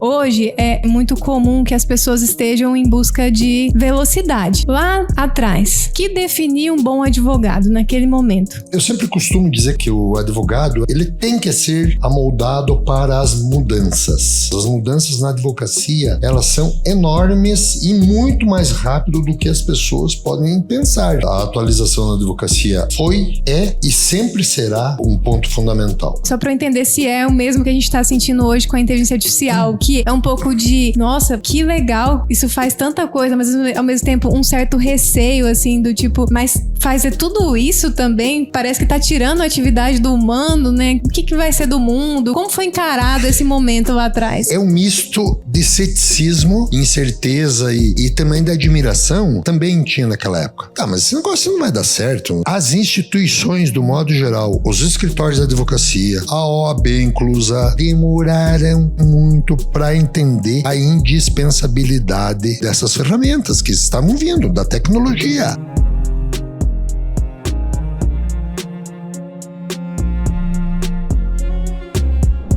Hoje é muito comum que as pessoas estejam em busca de velocidade. Lá atrás, o que definia um bom advogado naquele momento? Eu sempre costumo dizer que o advogado, ele tem que ser amoldado para as mudanças. As mudanças na advocacia, elas são enormes e muito mais rápido do que as pessoas podem pensar. A atualização na advocacia foi, é e sempre será um ponto fundamental. Só para eu entender se é o mesmo que a gente está sentindo hoje com a inteligência artificial, que é um pouco de, nossa, que legal, isso faz tanta coisa, mas ao mesmo tempo um certo receio, assim, do tipo, mas fazer tudo isso também parece que tá tirando a atividade do humano, né? O que vai ser do mundo? Como foi encarado esse momento lá atrás? É um misto de ceticismo, incerteza e também de admiração, também tinha naquela época. Tá, mas esse negócio não vai dar certo. As instituições, do modo geral, os escritórios de advocacia, a OAB inclusa, demoraram muito para entender a indispensabilidade dessas ferramentas que estavam vindo da tecnologia.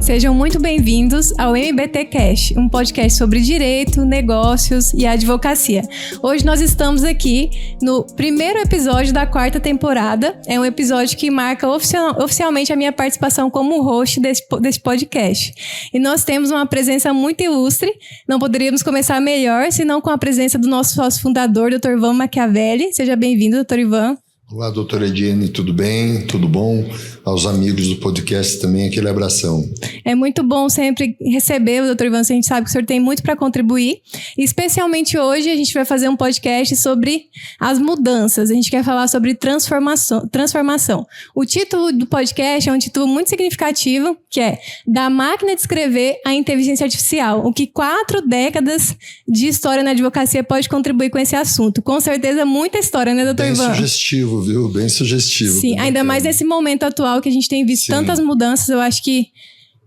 Sejam muito bem-vindos ao MBT Cash, um podcast sobre direito, negócios e advocacia. Hoje nós estamos aqui no primeiro episódio da 4ª temporada. É um episódio que marca oficialmente a minha participação como host desse podcast. E nós temos uma presença muito ilustre. Não poderíamos começar melhor senão com a presença do nosso sócio fundador, Dr. Ivan Machiavelli. Seja bem-vindo, Dr. Ivan. Olá, doutora Ediene, tudo bem? Tudo bom? Aos amigos do podcast também, aquele abração. É muito bom sempre recebê-lo, doutor Ivan. A gente sabe que o senhor tem muito para contribuir. E especialmente hoje a gente vai fazer um podcast sobre as mudanças. A gente quer falar sobre transformação. O título do podcast é um título muito significativo, que é Da Máquina de Escrever à Inteligência Artificial. O que 4 décadas de história na advocacia pode contribuir com esse assunto. Com certeza, muita história, né, doutor Ivan? Bem sugestivo, viu? Bem sugestivo. Sim, ainda mais nesse momento atual que a gente tem visto tantas mudanças. Eu acho que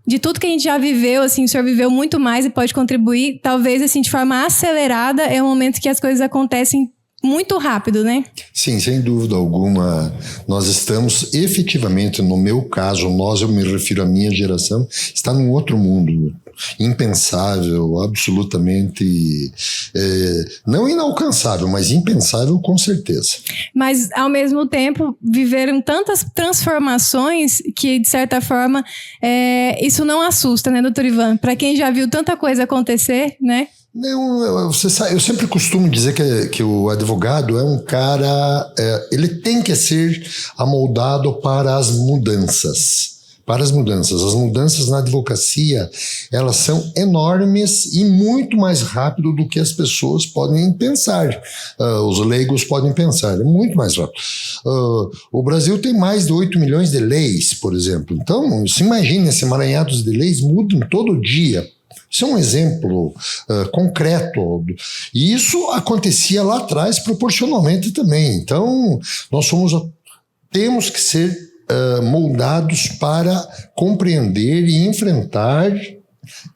de tudo que a gente já viveu, assim, o senhor viveu muito mais e pode contribuir. Talvez, assim, de forma acelerada, é um momento que as coisas acontecem muito rápido, né? Sim, sem dúvida alguma. Nós estamos efetivamente, no meu caso, eu me refiro à minha geração, está num outro mundo. Impensável, absolutamente, não inalcançável, mas impensável com certeza. Mas, ao mesmo tempo, viveram tantas transformações que, de certa forma, isso não assusta, né, doutor Ivan? Para quem já viu tanta coisa acontecer, né? Não, você sabe, eu sempre costumo dizer que o advogado é um cara, ele tem que ser amoldado para as mudanças. As mudanças na advocacia, elas são enormes e muito mais rápido do que as pessoas podem pensar. Os leigos podem pensar, é muito mais rápido. O Brasil tem mais de 8 milhões de leis, por exemplo. Então, se imagine, esse emaranhado de leis mudam todo dia. Isso é um exemplo concreto. E isso acontecia lá atrás proporcionalmente também. Então, temos que ser moldados para compreender e enfrentar,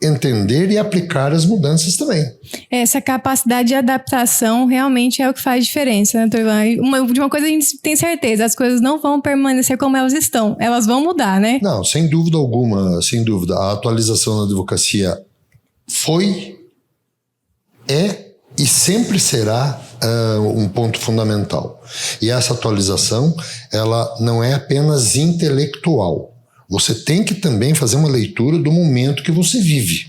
entender e aplicar as mudanças também. Essa capacidade de adaptação realmente é o que faz diferença, né, doutor Ivan? De uma coisa a gente tem certeza, as coisas não vão permanecer como elas estão, elas vão mudar, né? Não, sem dúvida alguma, sem dúvida. A atualização na advocacia foi, é e sempre será um ponto fundamental. E essa atualização, ela não é apenas intelectual. Você tem que também fazer uma leitura do momento que você vive,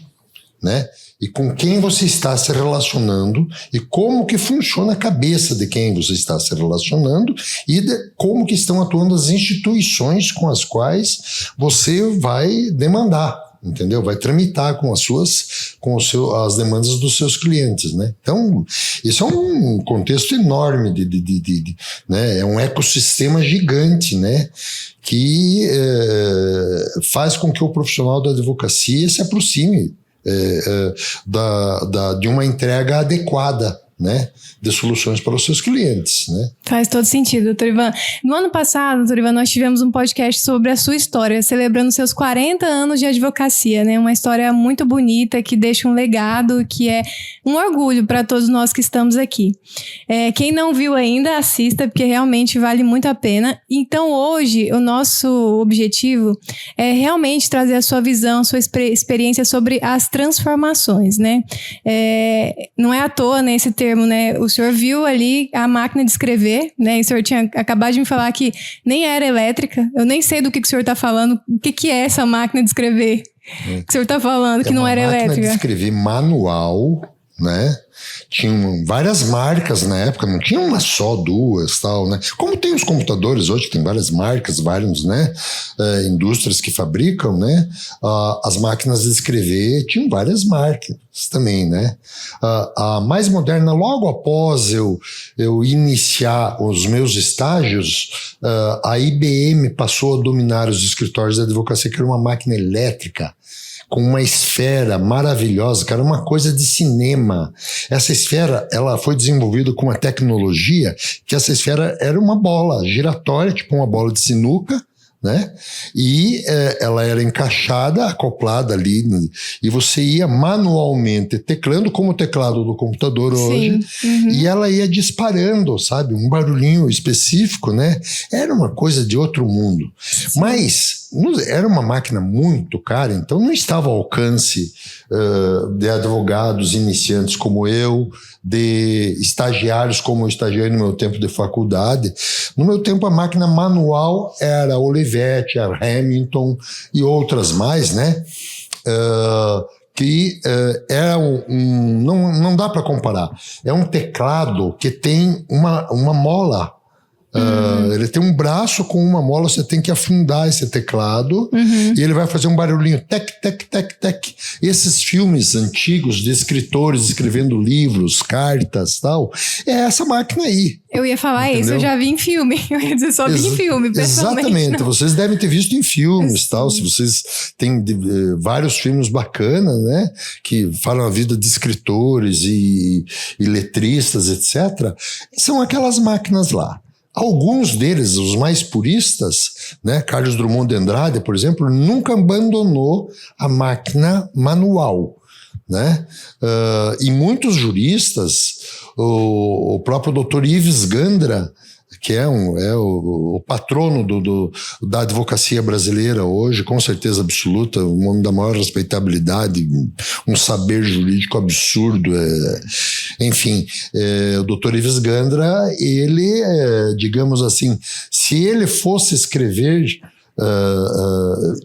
né? E com quem você está se relacionando e como que funciona a cabeça de quem você está se relacionando e como que estão atuando as instituições com as quais você vai demandar. Entendeu? Vai tramitar com as demandas dos seus clientes, né? Então, isso é um contexto enorme, né? É um ecossistema gigante, né? Que faz com que o profissional da advocacia se aproxime de uma entrega adequada, né, de soluções para os seus clientes, né? Faz todo sentido, doutor Ivan. No ano passado, doutor Ivan, nós tivemos um podcast sobre a sua história, celebrando seus 40 anos de advocacia, né? Uma história muito bonita, que deixa um legado, que é um orgulho para todos nós que estamos aqui. Quem não viu ainda, assista, porque realmente vale muito a pena. Então, hoje, o nosso objetivo é realmente trazer a sua visão, a sua experiência sobre as transformações, né? Não é à toa, né, esse termo, né? O senhor viu ali a máquina de escrever, né? E o senhor tinha acabado de me falar que nem era elétrica. Eu nem sei do que o senhor está falando. O que é essa máquina de escrever que o senhor está falando, que não era elétrica? É uma máquina de escrever manual, né? Tinham várias marcas na época, não tinha uma só, duas, tal, né? Como tem os computadores hoje, tem várias marcas, vários, né? Indústrias que fabricam, né? As máquinas de escrever tinham várias marcas também, né? A mais moderna, logo após eu iniciar os meus estágios, a IBM passou a dominar os escritórios de advocacia, que era uma máquina elétrica, com uma esfera maravilhosa, que era uma coisa de cinema. Essa esfera, ela foi desenvolvida com uma tecnologia que essa esfera era uma bola giratória, tipo uma bola de sinuca, né? E ela era encaixada, acoplada ali, e você ia manualmente teclando, como o teclado do computador hoje. Uhum. E ela ia disparando, sabe? Um barulhinho específico, né? Era uma coisa de outro mundo. Sim. Mas era uma máquina muito cara, então não estava ao alcance de advogados iniciantes como eu, de estagiários como eu estagiei no meu tempo de faculdade. No meu tempo, a máquina manual era Olivetti, era Hamilton e outras mais, né? Que não dá para comparar. É um teclado que tem uma mola. Ele tem um braço com uma mola, você tem que afundar esse teclado e ele vai fazer um barulhinho, tec, tec, tec, tec. Esses filmes antigos de escritores escrevendo livros, cartas, tal, é essa máquina aí. Eu ia falar, entendeu? Isso eu já vi em filme. Eu ia dizer, só vi em filme, pessoalmente. Exatamente, não. Vocês devem ter visto em filmes, tal. Se vocês têm vários filmes bacanas, né, que falam a vida de escritores e letristas, etc., são aquelas máquinas lá. Alguns deles, os mais puristas, né, Carlos Drummond de Andrade, por exemplo, nunca abandonou a máquina manual, né? E muitos juristas, o próprio Dr. Yves Gandra, que é o patrono da advocacia brasileira hoje, com certeza absoluta, um homem da maior respeitabilidade, um saber jurídico absurdo. Enfim, o Dr. Yves Gandra, ele, digamos assim, se ele fosse escrever,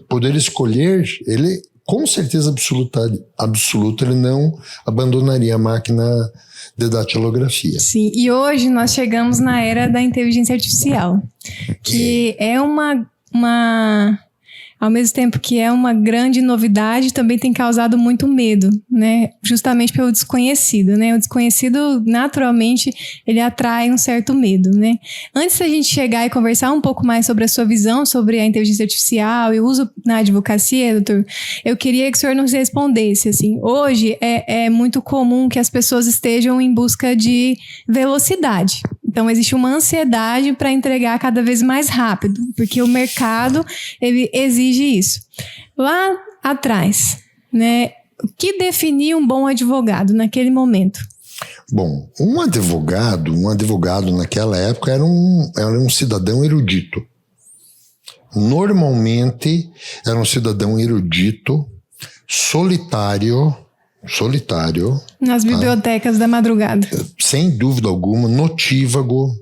poder escolher, ele, com certeza absoluta, ele não abandonaria a máquina de datilografia. Sim, e hoje nós chegamos na era da inteligência artificial, que é uma ao mesmo tempo que é uma grande novidade, também tem causado muito medo, né? Justamente pelo desconhecido, né? O desconhecido, naturalmente, ele atrai um certo medo, né? Antes da gente chegar e conversar um pouco mais sobre a sua visão sobre a inteligência artificial e o uso na advocacia, doutor, eu queria que o senhor nos respondesse, assim, hoje é muito comum que as pessoas estejam em busca de velocidade. Então, existe uma ansiedade para entregar cada vez mais rápido, porque o mercado, ele exige isso. Lá atrás, né, o que definia um bom advogado naquele momento? Bom, um advogado naquela época era um cidadão erudito. Normalmente, era um cidadão erudito, solitário, nas bibliotecas da madrugada. Sem dúvida alguma, notívago,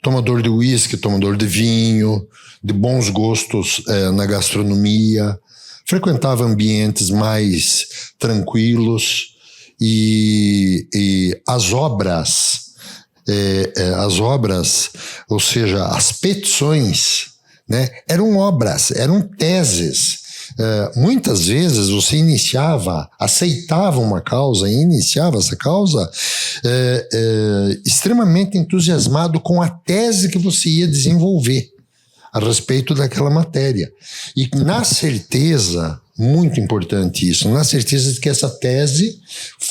tomador de uísque, tomador de vinho, de bons gostos na gastronomia, frequentava ambientes mais tranquilos e as obras, ou seja, as petições, né, eram obras, eram teses. Muitas vezes você aceitava uma causa e iniciava essa causa extremamente entusiasmado com a tese que você ia desenvolver a respeito daquela matéria. E na certeza, muito importante isso, na certeza de que essa tese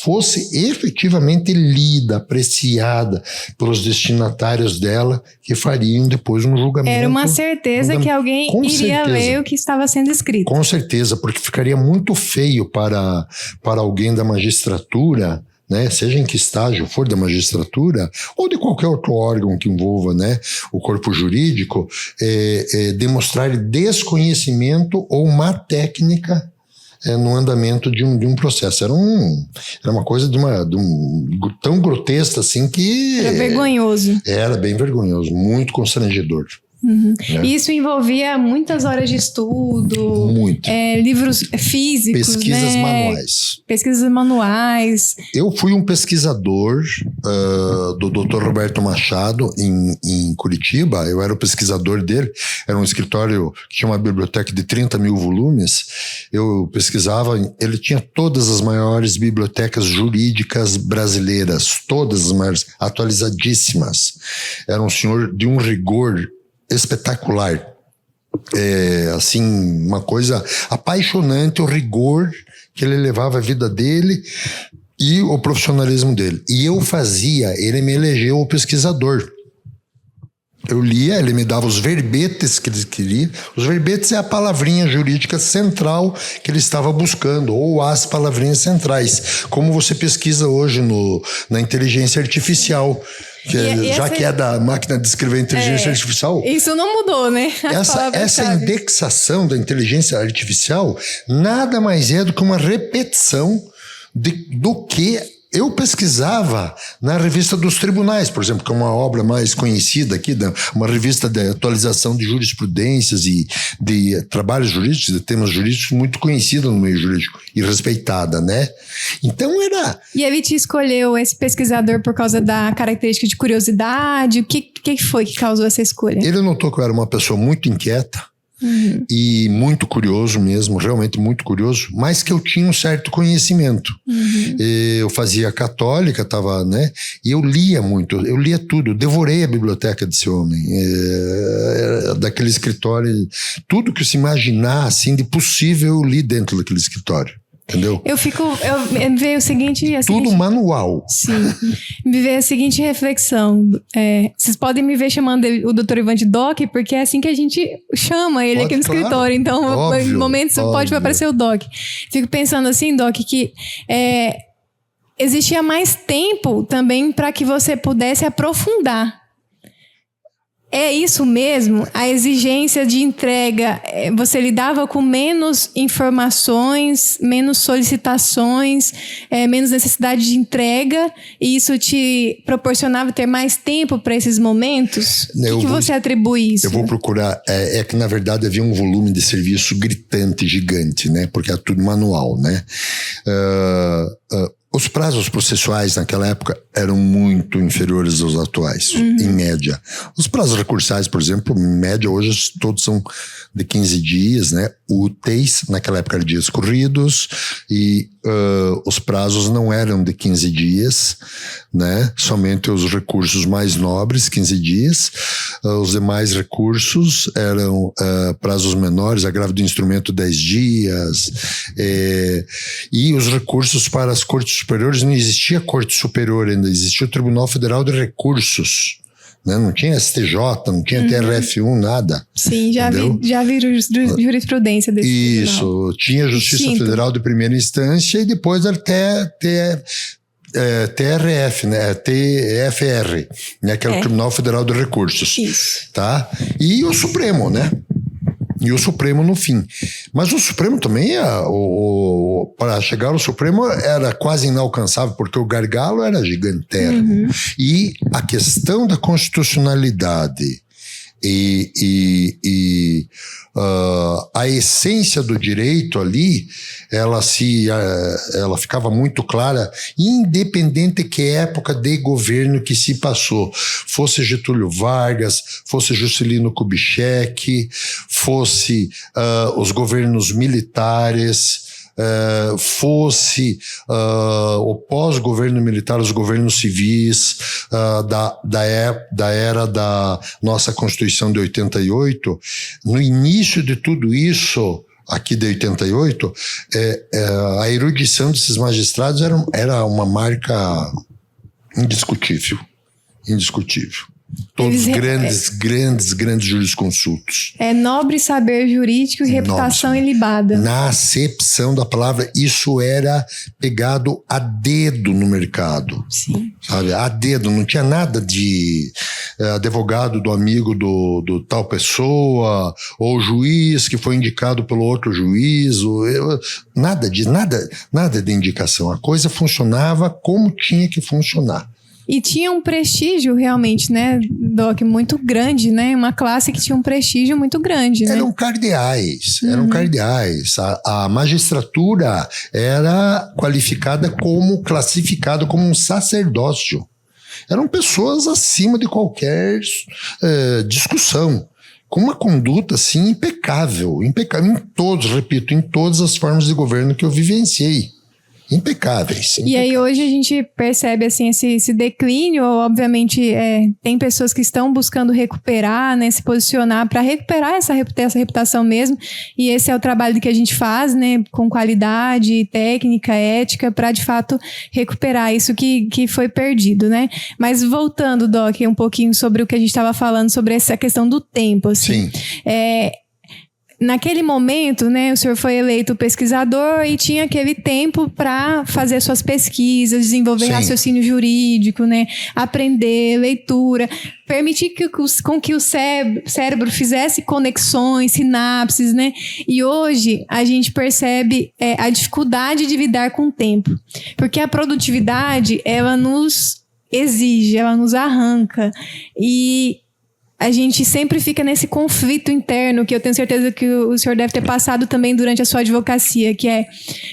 fosse efetivamente lida, apreciada pelos destinatários dela, que fariam depois um julgamento. Era uma certeza que alguém iria ler o que estava sendo escrito. Com certeza, porque ficaria muito feio para alguém da magistratura, né, seja em que estágio for da magistratura, ou de qualquer outro órgão que envolva, né, o corpo jurídico, demonstrar desconhecimento ou má técnica no andamento de um processo. Era uma coisa tão grotesca assim que... Era vergonhoso. Era bem vergonhoso, muito constrangedor. Uhum. Né? Isso envolvia muitas horas de estudo, livros físicos, pesquisas manuais. Pesquisas manuais. Eu fui um pesquisador do Dr. Roberto Machado em Curitiba. Eu era o pesquisador dele. Era um escritório que tinha uma biblioteca de 30 mil volumes. Eu pesquisava. Ele tinha todas as maiores bibliotecas jurídicas brasileiras, todas as maiores, atualizadíssimas. Era um senhor de um rigor espetacular, assim, uma coisa apaixonante, o rigor que ele levava a vida dele e o profissionalismo dele. E ele me elegeu o pesquisador. Eu lia, ele me dava os verbetes que ele queria. Os verbetes é a palavrinha jurídica central que ele estava buscando, ou as palavrinhas centrais, como você pesquisa hoje na inteligência artificial. Que é da máquina de escrever inteligência artificial. Isso não mudou, né? Essa indexação da inteligência artificial nada mais é do que uma repetição do que eu pesquisava na revista dos tribunais, por exemplo, que é uma obra mais conhecida aqui, uma revista de atualização de jurisprudências e de trabalhos jurídicos, de temas jurídicos, muito conhecida no meio jurídico e respeitada, né? Então era... E ele te escolheu esse pesquisador por causa da característica de curiosidade? O que foi que causou essa escolha? Ele notou que eu era uma pessoa muito inquieta, e muito curioso mesmo, realmente muito curioso, mas que eu tinha um certo conhecimento. Eu fazia católica, né? E eu lia muito, eu lia tudo, eu devorei a biblioteca desse homem, daquele escritório, tudo que se imaginar assim de possível eu li dentro daquele escritório. Entendeu? Me veio tudo manual. Sim. Me veio a seguinte reflexão. Vocês podem me ver chamando o Dr. Ivan de Doc, porque é assim que a gente chama ele aqui no escritório. Então, em momentos pode aparecer o Doc. Fico pensando assim, Doc, que existia mais tempo também para que você pudesse aprofundar. É isso mesmo? A exigência de entrega, você lidava com menos informações, menos solicitações, menos necessidade de entrega, e isso te proporcionava ter mais tempo para esses momentos? O que você atribui isso? Eu vou procurar. É que, na verdade, havia um volume de serviço gritante, gigante, né? Porque é tudo manual, né? Os prazos processuais naquela época eram muito inferiores aos atuais, em média. Os prazos recursais, por exemplo, em média, hoje todos são de 15 dias, né? Úteis, naquela época eram dias corridos, e os prazos não eram de 15 dias, né? Somente os recursos mais nobres, 15 dias. Os demais recursos eram prazos menores, agravo do instrumento 10 dias, e os recursos para as cortes superiores, não existia corte superior ainda, existia o Tribunal Federal de Recursos, né? Não tinha STJ, não tinha TRF1, nada. Sim, já vi jurisprudência desse Isso, tribunal. Tinha a Justiça Federal de primeira instância e depois até TRF, né? TFR, né? Que é o Tribunal Federal de Recursos. Isso. Tá? E o Supremo, né? E o Supremo no fim. Mas o Supremo também, para chegar ao Supremo era quase inalcançável, porque o gargalo era gigantesco. E a questão da constitucionalidade e a essência do direito ali, ela ficava muito clara, independente que época de governo que se passou, fosse Getúlio Vargas, fosse Juscelino Kubitschek, fosse os governos militares, fosse o pós-governo militar, os governos civis da era da nossa Constituição de 88, no início de tudo isso, aqui de 88, a erudição desses magistrados era uma marca indiscutível. Todos grandes jurisconsultos. É nobre saber jurídico e reputação ilibada. Na acepção da palavra, isso era pegado a dedo no mercado. Sim. Sabe? A dedo, não tinha nada de advogado do amigo do tal pessoa, ou juiz que foi indicado pelo outro juiz, nada de indicação. A coisa funcionava como tinha que funcionar. E tinha um prestígio realmente, né, Doc, muito grande, né? Uma classe que tinha um prestígio muito grande, né? Eram cardeais. A magistratura era classificada como um sacerdócio. Eram pessoas acima de qualquer discussão. Com uma conduta, assim, impecável em todas as formas de governo que eu vivenciei. Impecáveis. E aí hoje a gente percebe assim esse declínio, obviamente tem pessoas que estão buscando recuperar, né, se posicionar para recuperar essa reputação mesmo, e esse é o trabalho que a gente faz, né, com qualidade, técnica, ética, para de fato recuperar isso que foi perdido, né? Mas voltando, Doc, um pouquinho sobre o que a gente estava falando, sobre essa questão do tempo, assim. Sim. Naquele momento, né, o senhor foi eleito pesquisador e tinha aquele tempo para fazer suas pesquisas, desenvolver raciocínio jurídico, né, aprender, leitura, permitir com que o cérebro fizesse conexões, sinapses, né? E hoje a gente percebe a dificuldade de lidar com o tempo, porque a produtividade, ela nos exige, ela nos arranca, e a gente sempre fica nesse conflito interno, que eu tenho certeza que o senhor deve ter passado também durante a sua advocacia, que é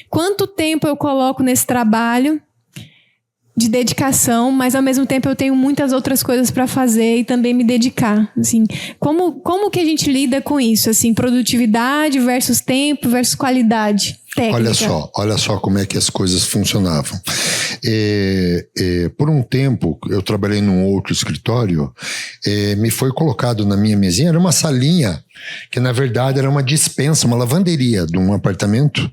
quanto tempo eu coloco nesse trabalho de dedicação, mas ao mesmo tempo eu tenho muitas outras coisas para fazer e também me dedicar. Assim, como que a gente lida com isso? Assim, produtividade versus tempo versus qualidade técnica. Olha só como é que as coisas funcionavam. Por um tempo, eu trabalhei num outro escritório, me foi colocado na minha mesinha, era uma salinha, que na verdade era uma despensa, uma lavanderia de um apartamento,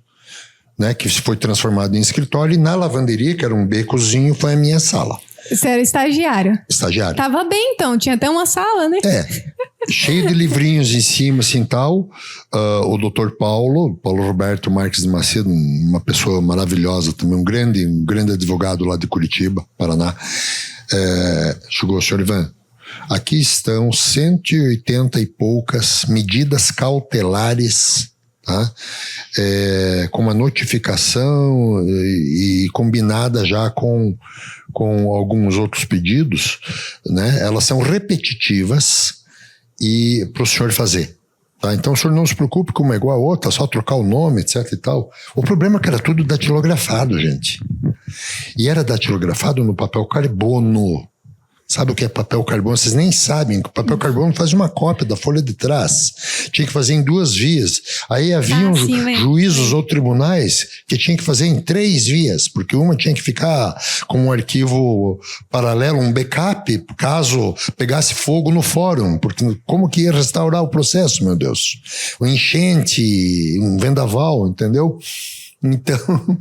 né, que foi transformado em escritório, e na lavanderia, que era um becozinho, foi a minha sala. Você era estagiário? Estagiário. Tava bem, então. Tinha até uma sala, né? Cheio de livrinhos em cima, assim, tal. O doutor Paulo Roberto Marques de Macedo, uma pessoa maravilhosa também, um grande advogado lá de Curitiba, Paraná. Chegou, senhor Ivan, aqui estão 180 e poucas medidas cautelares, tá? Com uma notificação e combinada já com alguns outros pedidos, né? Elas são repetitivas e para o senhor fazer. Tá? Então o senhor não se preocupe com uma igual a outra, só trocar o nome, etc e tal. O problema é que era tudo datilografado, gente. E era datilografado no papel carbono. Sabe o que é papel carbono? Vocês nem sabem. O papel carbono faz uma cópia da folha de trás. Tinha que fazer em 2 vias. Aí haviam juízos ou tribunais que tinham que fazer em 3 vias, porque uma tinha que ficar como um arquivo paralelo, um backup, caso pegasse fogo no fórum. Porque como que ia restaurar o processo, meu Deus? Um enchente, um vendaval, entendeu? Então,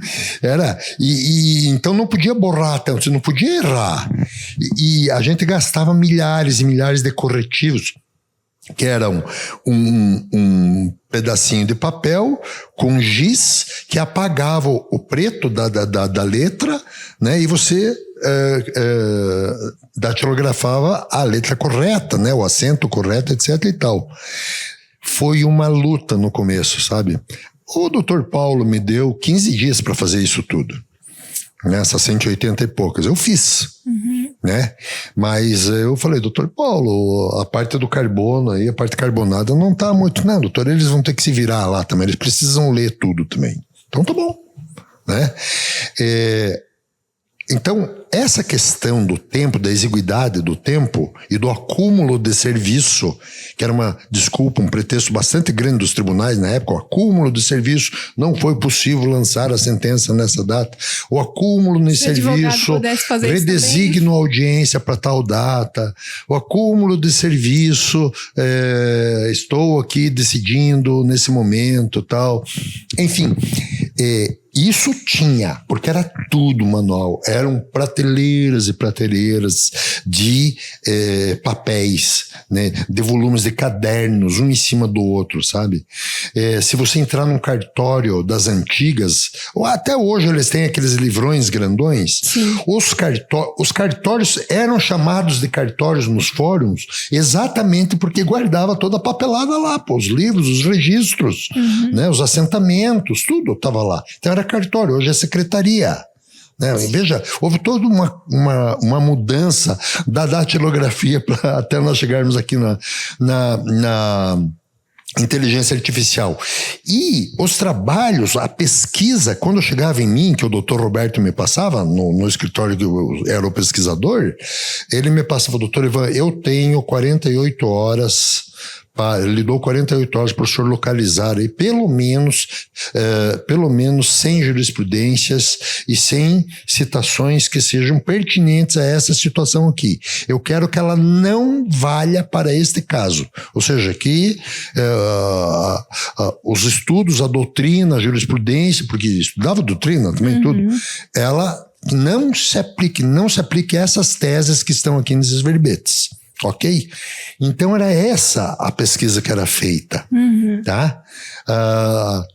então não podia borrar tanto, você não podia errar. E a gente gastava milhares e milhares de corretivos, que eram um pedacinho de papel com giz que apagava o preto da letra, né? E você datilografava a letra correta, né? O acento correto, etc e tal. Foi uma luta no começo, sabe? O doutor Paulo me deu 15 dias para fazer isso tudo. Nessas 180 e poucas. Eu fiz. Né? Mas eu falei, doutor Paulo, a parte do carbono aí, a parte carbonada não tá muito, não, doutor, eles vão ter que se virar lá também, eles precisam ler tudo também. Então tá bom. Né? Então, essa questão do tempo, da exiguidade do tempo e do acúmulo de serviço, que era um pretexto bastante grande dos tribunais na época, o acúmulo de serviço, não foi possível lançar a sentença nessa data, o acúmulo de serviço, redesigno audiência para tal data, o acúmulo de serviço, estou aqui decidindo nesse momento, tal, enfim, isso tinha, porque era tudo manual, eram prateleiras e prateleiras de papéis, né, de volumes de cadernos, um em cima do outro, sabe? Se você entrar num cartório das antigas, ou até hoje eles têm aqueles livrões grandões, os cartórios eram chamados de cartórios nos fóruns exatamente porque guardava toda a papelada lá, pô, os livros, os registros, né, os assentamentos, tudo estava lá. Então era cartório, hoje é secretaria. Né? Veja, houve toda uma mudança da datilografia até nós chegarmos aqui na inteligência artificial. E os trabalhos, a pesquisa, quando chegava em mim, que o doutor Roberto me passava, no escritório que eu era o pesquisador, ele me passava, doutor Ivan, eu tenho 48 horas... Ele dou 48 horas para o senhor localizar aí pelo menos 100 jurisprudências e 100 citações que sejam pertinentes a essa situação aqui. Eu quero que ela não valha para este caso. Ou seja, que os estudos, a doutrina, a jurisprudência, porque estudava doutrina também, tudo, ela não se aplique a essas teses que estão aqui nesses verbetes. Ok? Então era essa a pesquisa que era feita, tá?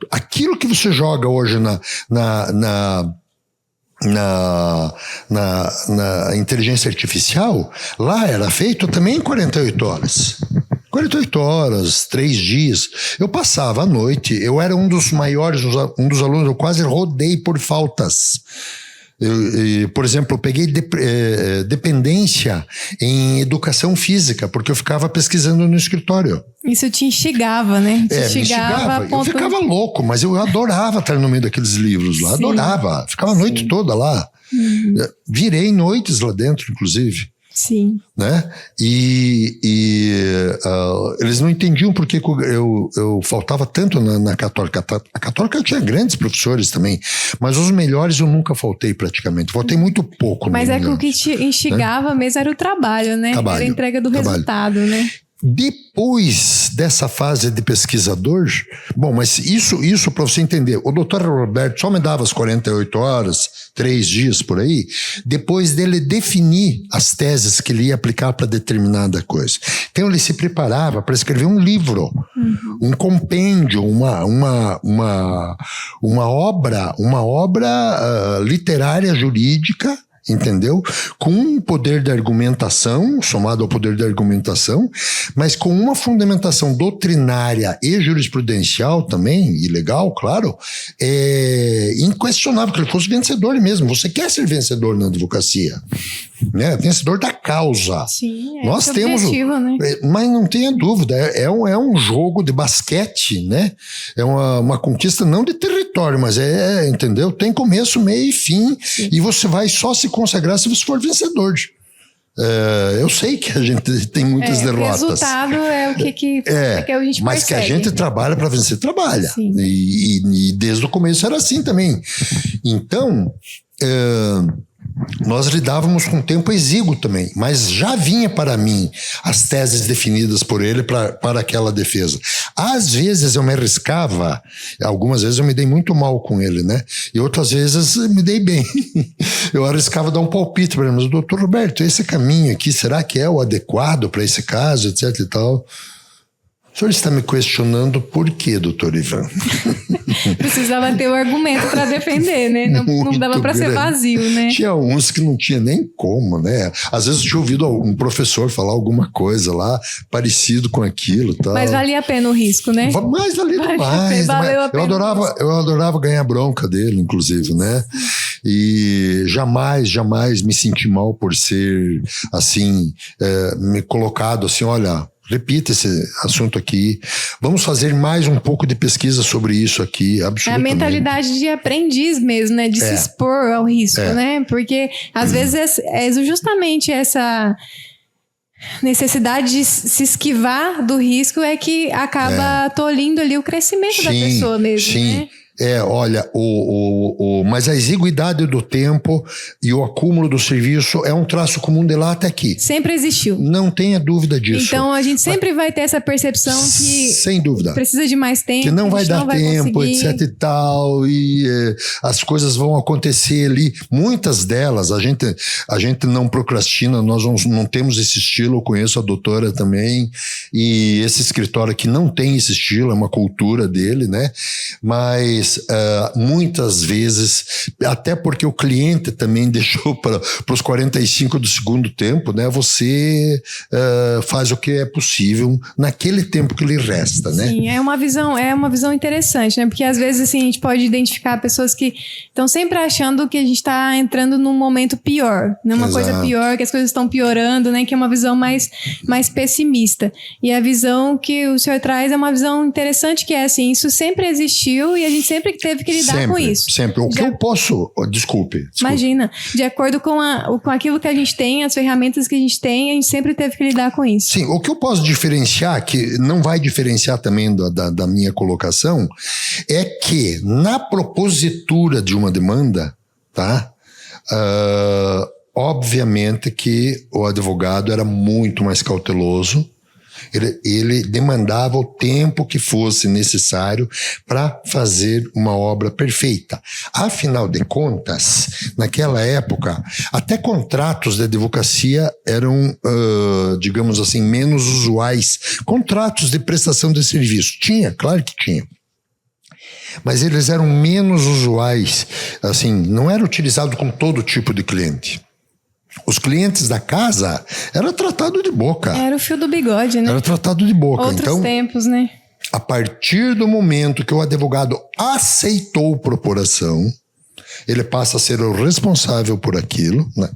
Aquilo que você joga hoje na inteligência artificial, lá era feito também em 48 horas. 48 horas, 3 dias. Eu passava a noite, eu era um dos maiores, um dos alunos, eu quase rodei por faltas. Por exemplo, eu peguei dependência em educação física, porque eu ficava pesquisando no escritório. Isso te instigava, né? Me instigava. Eu ficava louco, mas eu adorava estar no meio daqueles livros lá. Sim. Adorava. Ficava a noite toda lá. Virei noites lá dentro, inclusive. Sim. Né? Eles não entendiam por que eu faltava tanto na Católica. A Católica tinha grandes professores também, mas os melhores eu nunca faltei praticamente. Faltei muito pouco. Mas é que o que te instigava mesmo era o trabalho, né? Era a entrega do resultado, né? Depois dessa fase de pesquisador, bom, mas isso para você entender, o doutor Roberto só me dava as 48 horas, 3 dias por aí, depois dele definir as teses que ele ia aplicar para determinada coisa. Então ele se preparava para escrever um livro, um compêndio, uma obra literária jurídica, entendeu? Com um poder de argumentação, somado ao poder de argumentação, mas com uma fundamentação doutrinária e jurisprudencial também, e legal, claro, inquestionável, que ele fosse vencedor mesmo. Você quer ser vencedor na advocacia, né? Vencedor da causa. Sim, nós temos objetivo, né? Mas não tenha dúvida, é um jogo de basquete, né? É uma conquista não de território, mas entendeu? Tem começo, meio e fim. Sim. E você vai só se consagrar se você for vencedor. Eu sei que a gente tem muitas derrotas. O resultado é o que a gente mas persegue. Que a gente trabalha para vencer, trabalha. E desde o começo era assim também. Então, nós lidávamos com tempo exíguo também, mas já vinha para mim as teses definidas por ele para aquela defesa. Às vezes eu me arriscava, algumas vezes eu me dei muito mal com ele, né? E outras vezes me dei bem. Eu arriscava dar um palpite para ele, mas doutor Roberto, esse caminho aqui, será que é o adequado para esse caso, etc e tal? O senhor está me questionando por quê, doutor Ivan? Precisava ter um argumento para defender, né? Não dava para ser vazio, né? Tinha uns que não tinha nem como, né? Às vezes eu tinha ouvido um professor falar alguma coisa lá, parecido com aquilo e tal. Mas valia a pena o risco, né? Mas valia demais. Valeu a pena. Eu adorava ganhar bronca dele, inclusive, né? E jamais me senti mal por ser, assim, me colocado assim, olha... repita esse assunto aqui. Vamos fazer mais um pouco de pesquisa sobre isso aqui, absolutamente. É a mentalidade de aprendiz mesmo, né? De se expor ao risco, né? Porque, às vezes, é justamente essa necessidade de se esquivar do risco é que acaba tolhindo ali o crescimento da pessoa mesmo, né? Olha, mas a exiguidade do tempo e o acúmulo do serviço é um traço comum de lá até aqui. Sempre existiu. Não tenha dúvida disso. Então a gente sempre vai ter essa percepção que sem dúvida, precisa de mais tempo, que não vai dar tempo, conseguir. etc e tal, e as coisas vão acontecer ali. Muitas delas, a gente não procrastina, nós não temos esse estilo. Eu conheço a doutora também, e esse escritório aqui não tem esse estilo, é uma cultura dele, né? Mas muitas vezes, até porque o cliente também deixou para os 45 do segundo tempo, né? Você faz o que é possível naquele tempo que lhe resta, né? Sim, é uma visão interessante, né? Porque às vezes assim, a gente pode identificar pessoas que estão sempre achando que a gente está entrando num momento pior, numa coisa pior, que as coisas estão piorando, né? Que é uma visão mais pessimista. E a visão que o senhor traz é uma visão interessante, que é assim, isso sempre existiu e a gente sempre teve que lidar com isso. Sempre. O que eu posso... Desculpe. Imagina, de acordo com aquilo que a gente tem, as ferramentas que a gente tem, a gente sempre teve que lidar com isso. Sim, o que eu posso diferenciar, que não vai diferenciar também da minha colocação, é que na propositura de uma demanda, tá? Obviamente que o advogado era muito mais cauteloso. Ele demandava o tempo que fosse necessário para fazer uma obra perfeita. Afinal de contas, naquela época, até contratos de advocacia eram, digamos assim, menos usuais. Contratos de prestação de serviço. Tinha, claro que tinha. Mas eles eram menos usuais. Assim, não era utilizado com todo tipo de cliente. Os clientes da casa era tratado de boca. Era o fio do bigode, né? Era tratado de boca. Outros tempos, né? A partir do momento que o advogado aceitou propor ação, ele passa a ser o responsável por aquilo, né?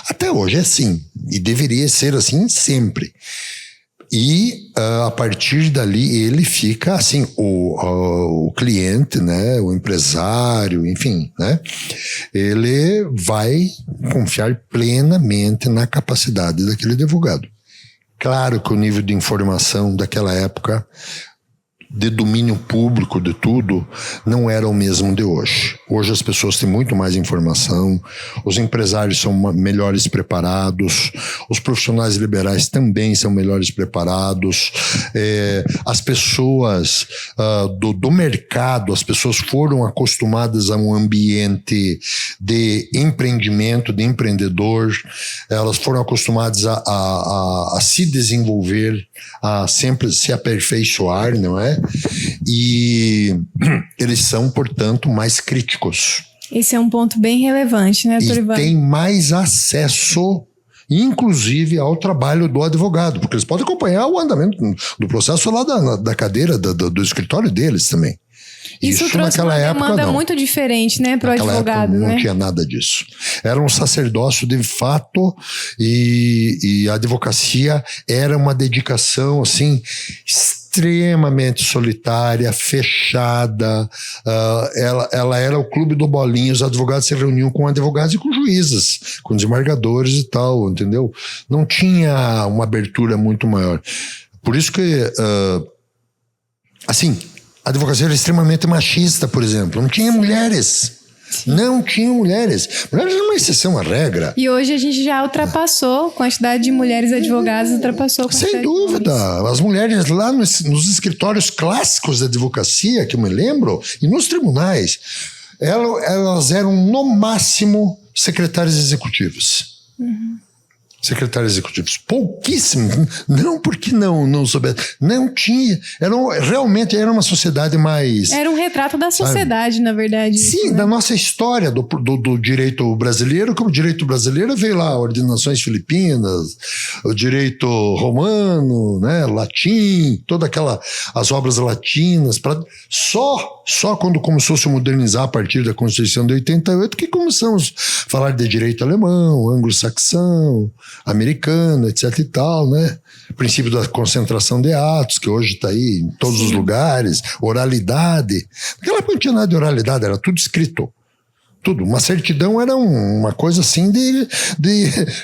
Até hoje é assim. E deveria ser assim sempre. E a partir dali ele fica assim, o cliente, né, o empresário, enfim, né, ele vai confiar plenamente na capacidade daquele advogado. Claro que o nível de informação daquela época, de domínio público de tudo, não era o mesmo de hoje. Hoje as pessoas têm muito mais informação, os empresários são melhores preparados, os profissionais liberais também são melhores preparados, as pessoas do mercado, as pessoas foram acostumadas a um ambiente de empreendimento, de empreendedor, elas foram acostumadas a se desenvolver, a sempre se aperfeiçoar, não é? E eles são, portanto, mais críticos. Esse é um ponto bem relevante, né, doutor Ivan? E tem mais acesso, inclusive, ao trabalho do advogado, porque eles podem acompanhar o andamento do processo lá da cadeira, do escritório deles também. Isso trouxe naquela uma época, demanda não. muito diferente, né, para o advogado, época, né? Não tinha nada disso. Era um sacerdócio de fato e a advocacia era uma dedicação, assim, extremamente solitária, fechada. Ela era o clube do bolinho. Os advogados se reuniam com advogados e com juízes, com desembargadores e tal, entendeu? Não tinha uma abertura muito maior. Por isso que, assim, a advocacia era extremamente machista, por exemplo. Não tinha mulheres. Não tinham mulheres. Mulheres eram uma exceção à regra. E hoje a gente já ultrapassou a quantidade de mulheres advogadas, ultrapassou a quantidade. Sem dúvida. As mulheres lá nos escritórios clássicos da advocacia, que eu me lembro, e nos tribunais, elas eram, no máximo, secretárias executivas. Uhum. Secretários executivos, pouquíssimos, não porque não soubesse, não tinha, realmente era uma sociedade mais... Era um retrato da sociedade, na verdade. Sim, isso, né? Da nossa história, do direito brasileiro, como o direito brasileiro veio lá, ordenações filipinas, o direito romano, né, latim, as obras latinas, só quando começou a se modernizar a partir da Constituição de 88 que começamos a falar de direito alemão, anglo-saxão, americano, etc e tal, né? Princípio da concentração de atos, que hoje está aí em todos os lugares, oralidade. Naquela época não tinha nada de oralidade, era tudo escrito. Tudo. Uma certidão era uma coisa assim de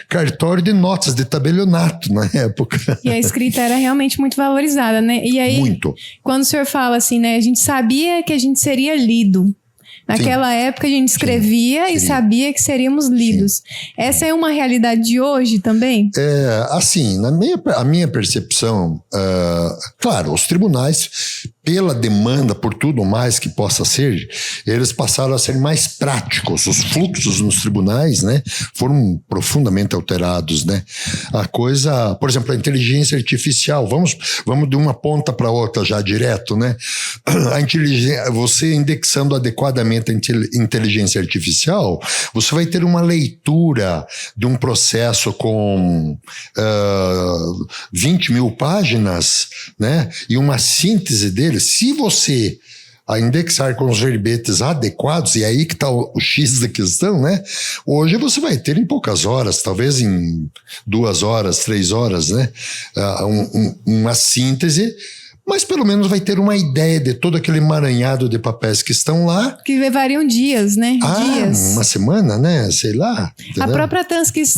cartório de notas, de tabelionato na época. E a escrita era realmente muito valorizada, né? E aí, muito. Quando o senhor fala assim, né? A gente sabia que a gente seria lido. Naquela época a gente escrevia e sabia que seríamos lidos. Sim. Essa é uma realidade de hoje também? Assim, a minha percepção, claro, os tribunais, pela demanda, por tudo mais que possa ser, eles passaram a ser mais práticos. Os fluxos nos tribunais, né, foram profundamente alterados, né? A coisa, por exemplo, a inteligência artificial, vamos de uma ponta para outra já direto, né? A inteligência, você indexando adequadamente a inteligência artificial, você vai ter uma leitura de um processo com 20 mil páginas, né? E uma síntese dele. Se você a indexar com os verbetes adequados, e aí que está o X da questão, né? Hoje você vai ter em poucas horas, talvez em 2 horas, 3 horas, né? Uma síntese, mas pelo menos vai ter uma ideia de todo aquele emaranhado de papéis que estão lá. Que levariam dias, né? Dias. Uma semana, né? Sei lá. Entendeu? A própria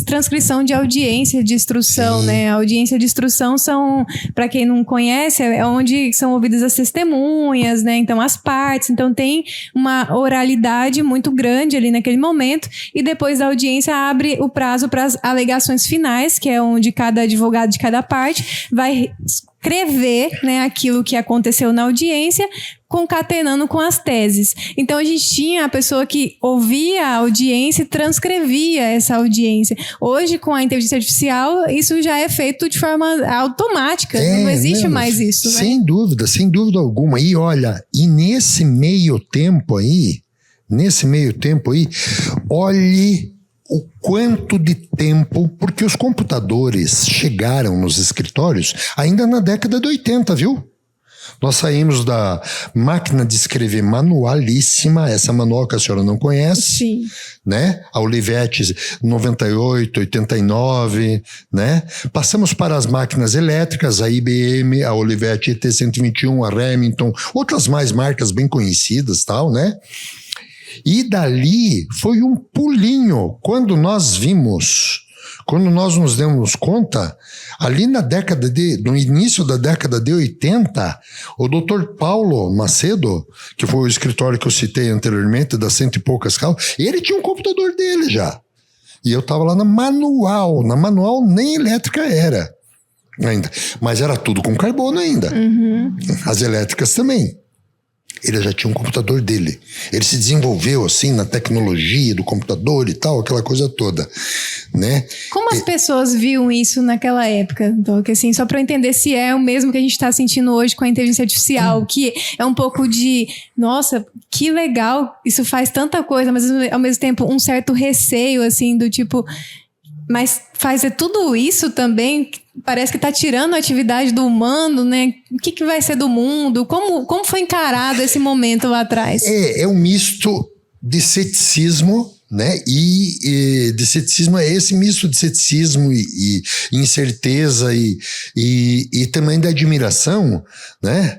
transcrição de audiência de instrução, né? A audiência de instrução são, para quem não conhece, é onde são ouvidas as testemunhas, né? Então, as partes. Então, tem uma oralidade muito grande ali naquele momento. E depois da audiência, abre o prazo para as alegações finais, que é onde cada advogado de cada parte vai escrever, né, aquilo que aconteceu na audiência, concatenando com as teses. Então, a gente tinha a pessoa que ouvia a audiência e transcrevia essa audiência. Hoje, com a inteligência artificial, isso já é feito de forma automática. Não existe mais isso. Sem dúvida alguma. E olha, nesse meio tempo aí, olhe o quanto de tempo, porque os computadores chegaram nos escritórios ainda na década de 80, viu? Nós saímos da máquina de escrever manualíssima, essa manual que a senhora não conhece, sim, né? A Olivetti 98, 89, né? Passamos para as máquinas elétricas, a IBM, a Olivetti ET121, a Remington, outras mais marcas bem conhecidas, tal, né? E dali foi um pulinho. Quando nós nos demos conta, ali no início da década de 80, o Dr. Paulo Macedo, que foi o escritório que eu citei anteriormente, das 100 e poucas calças, ele tinha um computador dele já. E eu estava lá na manual nem elétrica era ainda, mas era tudo com carbono ainda. Uhum. As elétricas também. Ele já tinha um computador dele. Ele se desenvolveu assim na tecnologia do computador e tal, aquela coisa toda, né? Como as pessoas viam isso naquela época? Porque assim, só para eu entender se é o mesmo que a gente está sentindo hoje com a inteligência artificial, que é um pouco de, nossa, que legal, isso faz tanta coisa, mas ao mesmo tempo um certo receio assim do tipo, mas fazer tudo isso também parece que está tirando a atividade do humano, né? O que vai ser do mundo? Como foi encarado esse momento lá atrás? É um misto de ceticismo, né? E de ceticismo é esse misto de ceticismo e incerteza e também da admiração, né?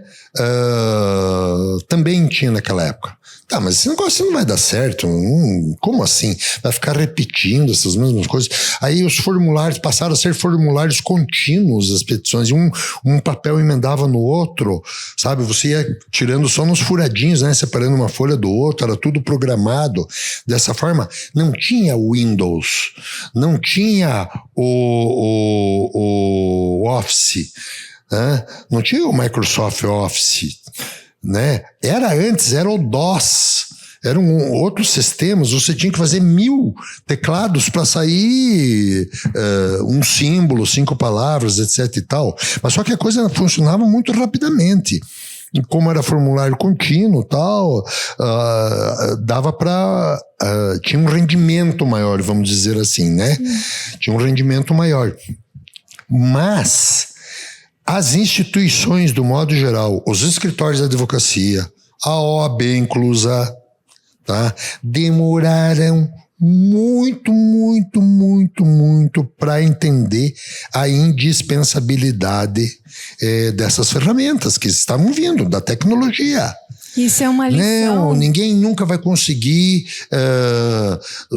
Também tinha naquela época. Tá, mas esse negócio não vai dar certo. Como assim? Vai ficar repetindo essas mesmas coisas. Aí os formulários passaram a ser formulários contínuos, as petições. Um papel emendava no outro, sabe? Você ia tirando só nos furadinhos, né? Separando uma folha do outro, era tudo programado. Dessa forma, não tinha Windows, não tinha o Office, né? Não tinha o Microsoft Office, né? Era o DOS, eram outros sistemas, você tinha que fazer 1000 teclados para sair um símbolo, 5 palavras, etc e tal, mas só que a coisa funcionava muito rapidamente. E como era formulário contínuo tal, dava para tinha um rendimento maior, vamos dizer assim, né? Tinha um rendimento maior, mas as instituições, do modo geral, os escritórios de advocacia, a OAB inclusa, tá? Demoraram muito para entender a indispensabilidade dessas ferramentas que estavam vindo, da tecnologia. Isso é uma lição. Não, ninguém nunca vai conseguir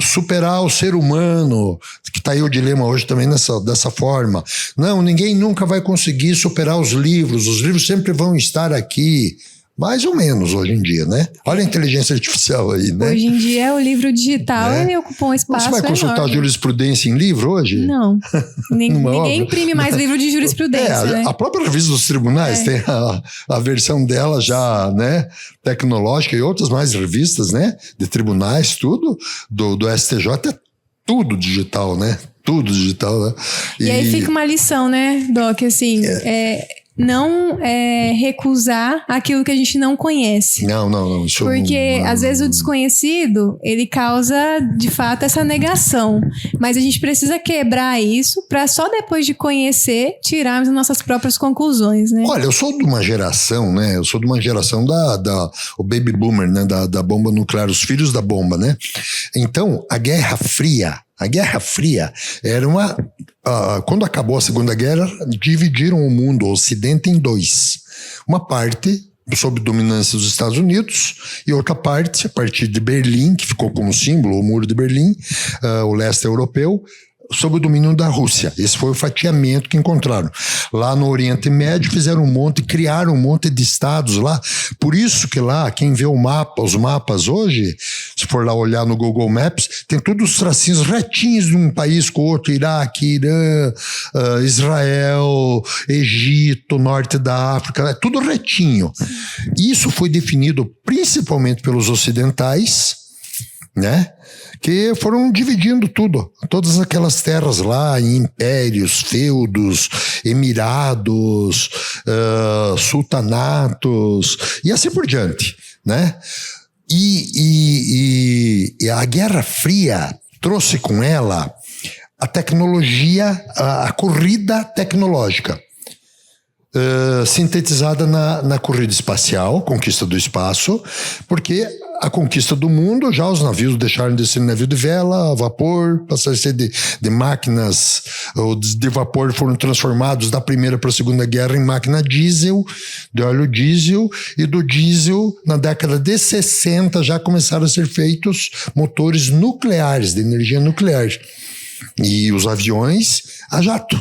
superar o ser humano, que está aí o dilema hoje também dessa forma. Não, ninguém nunca vai conseguir superar os livros sempre vão estar aqui. Mais ou menos hoje em dia, né? Olha a inteligência artificial aí, né? Hoje em dia o livro digital ele ocupa um espaço enorme. Você vai consultar jurisprudência em livro hoje? Não. Ninguém imprime mais livro de jurisprudência, né? A própria revista dos tribunais tem a versão dela já, né? Tecnológica e outras mais revistas, né? De tribunais, tudo. Do STJ é tudo digital, né? Tudo digital, né? E aí fica uma lição, né, Doc? Assim, não recusar aquilo que a gente não conhece. Não. Porque, às vezes, o desconhecido, ele causa, de fato, essa negação. Mas a gente precisa quebrar isso para só depois de conhecer, tirarmos as nossas próprias conclusões, né? Olha, eu sou de uma geração, né? Eu sou de uma geração o baby boomer, né? Da bomba nuclear, os filhos da bomba, né? Então, a Guerra Fria era quando acabou a Segunda Guerra, dividiram o mundo, o Ocidente, em dois. Uma parte sob dominância dos Estados Unidos e outra parte, a partir de Berlim, que ficou como símbolo, o Muro de Berlim, o leste europeu, sob o domínio da Rússia. Esse foi o fatiamento que encontraram. Lá no Oriente Médio criaram um monte de estados lá. Por isso que lá, quem vê os mapas hoje, se for lá olhar no Google Maps, tem todos os tracinhos retinhos de um país com o outro, Iraque, Irã, Israel, Egito, norte da África, é tudo retinho. Isso foi definido principalmente pelos ocidentais, né? Que foram dividindo todas aquelas terras lá em impérios, feudos, emirados, sultanatos e assim por diante, né? E a Guerra Fria trouxe com ela a tecnologia, a corrida tecnológica. Sintetizada na corrida espacial, conquista do espaço, porque a conquista do mundo, já os navios deixaram de ser navio de vela, a vapor, passaram a ser de máquinas de vapor, foram transformados da Primeira para a Segunda Guerra em máquina diesel, de óleo diesel, e do diesel, na década de 60, já começaram a ser feitos motores nucleares, de energia nuclear. E os aviões a jato.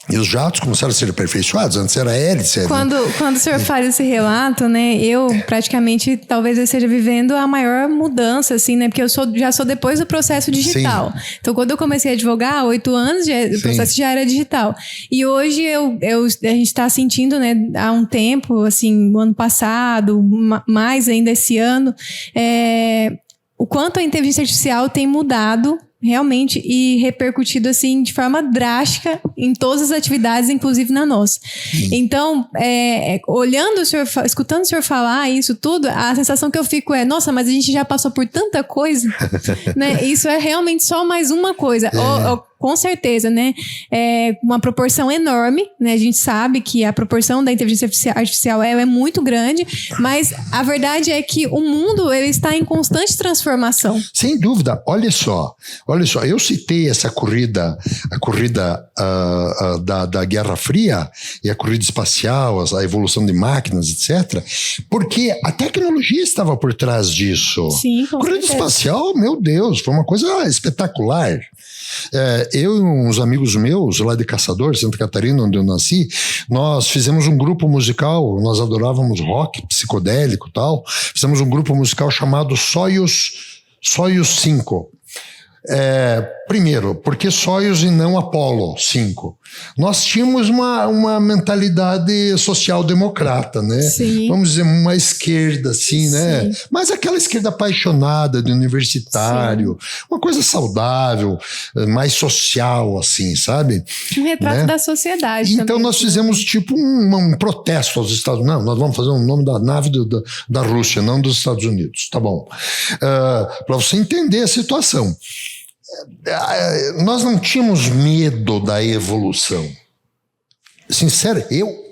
E os jatos começaram a ser aperfeiçoados, antes era hélice. Quando o senhor faz esse relato, né, eu praticamente, talvez eu esteja vivendo a maior mudança, assim, né, porque eu já sou depois do processo digital. Sim. Então, quando eu comecei a advogar, há 8 anos, o processo já era digital. E hoje a gente está sentindo, né, há um tempo, assim, no ano passado, mais ainda esse ano, o quanto a inteligência artificial tem mudado realmente e repercutido assim de forma drástica em todas as atividades, inclusive na nossa. Então, olhando o senhor, escutando o senhor falar isso tudo, a sensação que eu fico nossa, mas a gente já passou por tanta coisa, né? Isso é realmente só mais uma coisa. Com certeza, né? Uma proporção enorme, né? A gente sabe que a proporção da inteligência artificial é muito grande, mas a verdade é que o mundo ele está em constante transformação. Sem dúvida. Olha só, eu citei essa corrida, a corrida da Guerra Fria e a corrida espacial, a evolução de máquinas, etc., porque a tecnologia estava por trás disso. Sim, com corrida certeza. espacial, meu Deus, foi uma coisa espetacular. Eu e uns amigos meus lá de Caçador, Santa Catarina, onde eu nasci, nós fizemos um grupo musical, nós adorávamos rock psicodélico e tal, fizemos um grupo musical chamado Soyuz 5. Primeiro, porque Soyuz e não Apollo 5? Nós tínhamos uma mentalidade social-democrata, né? Sim. Vamos dizer, uma esquerda, assim, né? Sim. Mas aquela esquerda apaixonada de universitário, sim, uma coisa saudável, mais social, assim, sabe? Um retrato, né, da sociedade. Então também. Nós fizemos tipo um protesto aos Estados Unidos. Não, nós vamos fazer o nome da nave da Rússia, não dos Estados Unidos. Tá bom. Para você entender a situação. Nós não tínhamos medo da evolução. Sincero,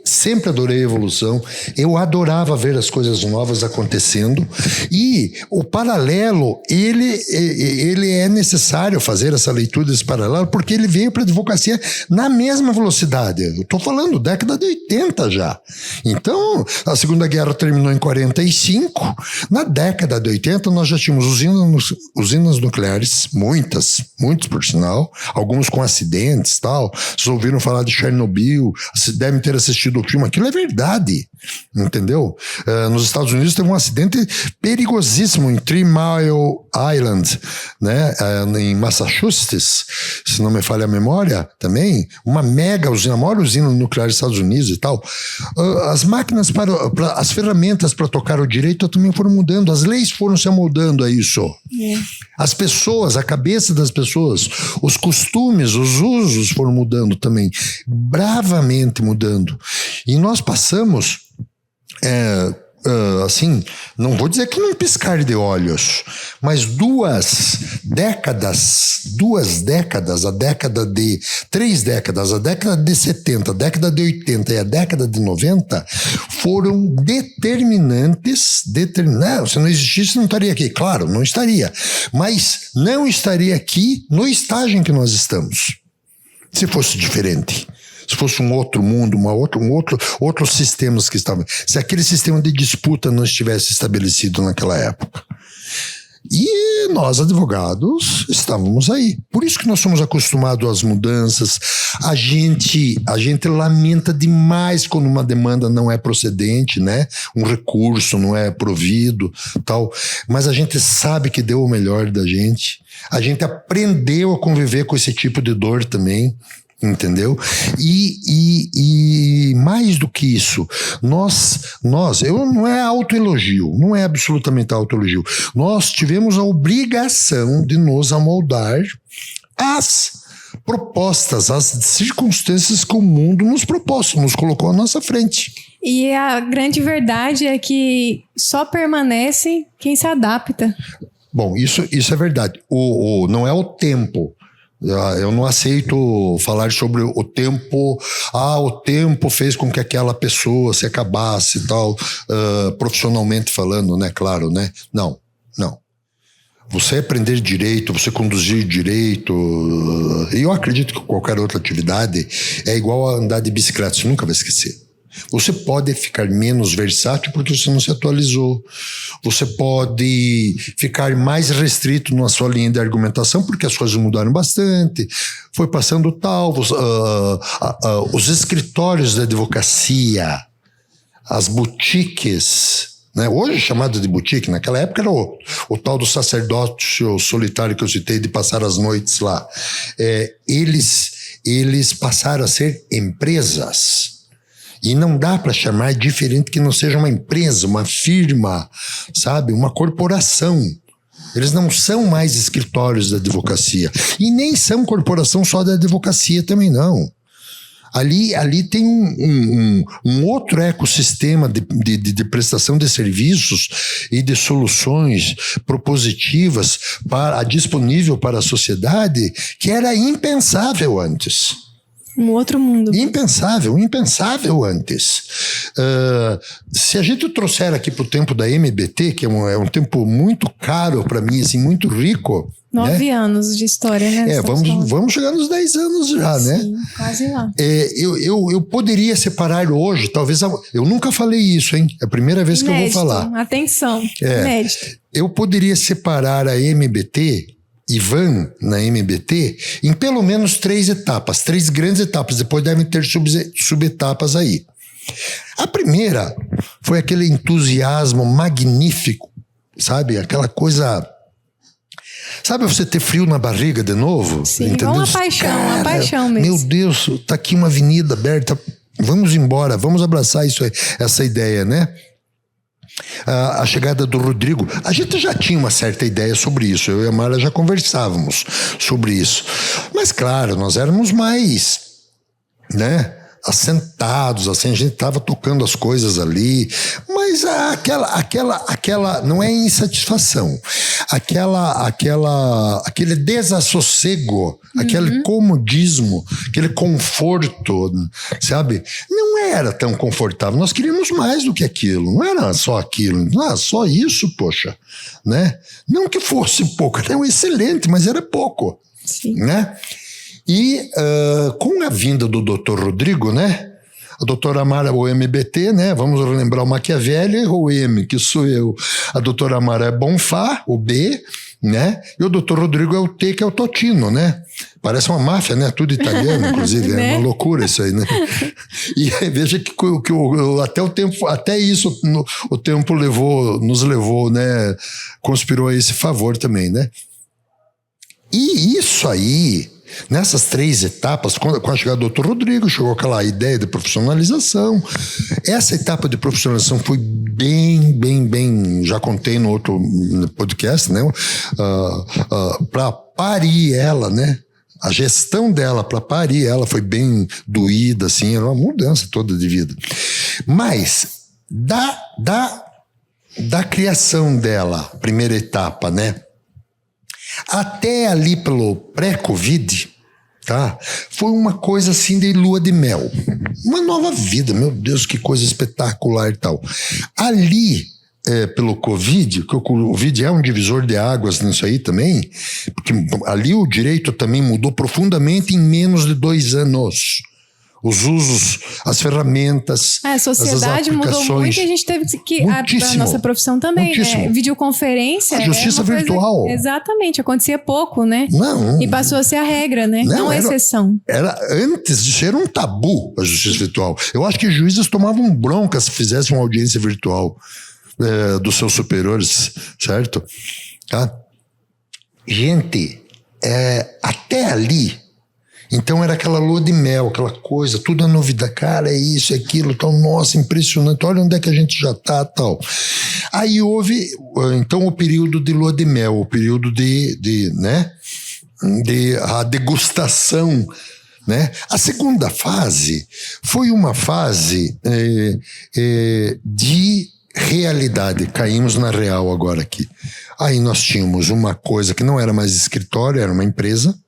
sempre adorei a evolução, eu adorava ver as coisas novas acontecendo, e o paralelo, ele é necessário fazer essa leitura desse paralelo, porque ele veio para a advocacia na mesma velocidade. Eu estou falando década de 80 já. Então, a Segunda Guerra terminou em 45, na década de 80 nós já tínhamos usinas nucleares, muitas por sinal, alguns com acidentes e tal. Vocês ouviram falar de Chernobyl, devem ter assistido o filme, aquilo é verdade, entendeu? Nos Estados Unidos teve um acidente perigosíssimo em 3 Mile Island, né? Em Massachusetts, se não me falha a memória, também, uma mega usina, a maior usina nuclear dos Estados Unidos e tal. As máquinas, as ferramentas para tocar o direito também foram mudando, as leis foram se amoldando a isso. As pessoas, a cabeça das pessoas, os costumes, os usos foram mudando também, bravamente mudando. E nós passamos, assim, não vou dizer que num piscar de olhos, mas 3 décadas, a década de 70, a década de 80 e a década de 90 foram determinantes. Não, se não existisse, não estaria aqui. Claro, não estaria. Mas não estaria aqui no estágio em que nós estamos. Se fosse diferente. Se fosse um outro mundo, outros sistemas que estavam... Se aquele sistema de disputa não estivesse estabelecido naquela época. E nós, advogados, estávamos aí. Por isso que nós somos acostumados às mudanças. A gente lamenta demais quando uma demanda não é procedente, né? Um recurso não é provido, tal. Mas a gente sabe que deu o melhor da gente. A gente aprendeu a conviver com esse tipo de dor também. Entendeu? E mais do que isso, não é autoelogio, não é absolutamente autoelogio. Nós tivemos a obrigação de nos amoldar às propostas, às circunstâncias que o mundo nos colocou à nossa frente. E a grande verdade é que só permanece quem se adapta. Bom, isso é verdade. Não é o tempo. Eu não aceito falar sobre o tempo. O tempo fez com que aquela pessoa se acabasse e tal, profissionalmente falando, né? Claro, né? Não. Você aprender direito, você conduzir direito, e eu acredito que qualquer outra atividade é igual a andar de bicicleta, você nunca vai esquecer. Você pode ficar menos versátil porque você não se atualizou. Você pode ficar mais restrito na sua linha de argumentação porque as coisas mudaram bastante. Foi passando tal. Os escritórios da advocacia, as boutiques, né? Hoje é chamado de boutique, naquela época era o tal do sacerdócio solitário que eu citei de passar as noites lá. Eles passaram a ser empresas. E não dá para chamar diferente que não seja uma empresa, uma firma, sabe? Uma corporação. Eles não são mais escritórios da advocacia. E nem são corporação só da advocacia também, não. Ali tem um outro ecossistema de prestação de serviços e de soluções propositivas disponível para a sociedade que era impensável antes. Um outro mundo. Impensável antes. Se a gente trouxer aqui para o tempo da MBT, que é um tempo muito caro para mim, assim, muito rico. 9 anos de história, né? Vamos chegar nos 10 anos já, Sim, né? Sim, quase lá. Eu poderia separar hoje, talvez... Eu nunca falei isso, hein? É a primeira vez Inédito, que eu vou falar. Atenção, inédito. Eu poderia separar a MBT... Ivan na MBT em pelo menos 3 etapas, 3 grandes etapas, depois devem ter subetapas aí. A primeira foi aquele entusiasmo magnífico, sabe? Aquela coisa... Sabe você ter frio na barriga de novo? Sim, entendeu? Uma paixão mesmo. Meu Deus, tá aqui uma avenida aberta, vamos embora, vamos abraçar essa ideia, né? A chegada do Rodrigo, a gente já tinha uma certa ideia sobre isso, eu e a Mara já conversávamos sobre isso, mas claro, nós éramos mais, né, assentados, assim, a gente estava tocando as coisas ali, mas aquela não é insatisfação, aquele desassossego, aquele comodismo, aquele conforto, sabe? Não é era tão confortável. Nós queríamos mais do que aquilo. Não era só aquilo. Só isso, poxa. Né? Não que fosse pouco. Era excelente, mas era pouco. Sim. Né? E com a vinda do Dr. Rodrigo, né? A doutora Amara, o MBT, né? Vamos lembrar o Maquiavelli, o M, que sou eu. A doutora Amara é Bonfá, o B, né? E o doutor Rodrigo é o T, que é o Totino, né? Parece uma máfia, né? Tudo italiano, inclusive. Né? É uma loucura isso aí, né? E veja que até isso o tempo nos levou, né? Conspirou a esse favor também, né? E isso aí, nessas 3 etapas, quando a chegada do Dr. Rodrigo, chegou aquela ideia de profissionalização. Essa etapa de profissionalização foi bem, já contei no outro podcast, né? Para parir ela, né? A gestão dela para parir ela foi bem doída, assim, era uma mudança toda de vida. Mas da criação dela, primeira etapa, né? Até ali pelo pré-Covid, tá? Foi uma coisa assim de lua de mel. Uma nova vida, meu Deus, que coisa espetacular e tal. Ali, pelo Covid, que o Covid é um divisor de águas nisso aí também, porque ali o direito também mudou profundamente em menos de 2 anos. Os usos, as ferramentas, a sociedade mudou muito e a gente teve que... A nossa profissão também, né? Videoconferência... A justiça virtual. Exatamente, acontecia pouco, né? Não. E passou a ser a regra, né? Não a exceção. Antes de ser um tabu a justiça virtual. Eu acho que juízes tomavam bronca se fizessem uma audiência virtual dos seus superiores, certo? Tá? Gente, até ali... Então era aquela lua de mel, aquela coisa, tudo é novidade, cara, é isso, é aquilo, tal, nossa, impressionante, olha onde é que a gente já tá, tal. Aí houve, então, o período de lua de mel, o período de a degustação, né? A segunda fase foi uma fase de realidade, caímos na real agora aqui. Aí nós tínhamos uma coisa que não era mais escritório, era uma empresa.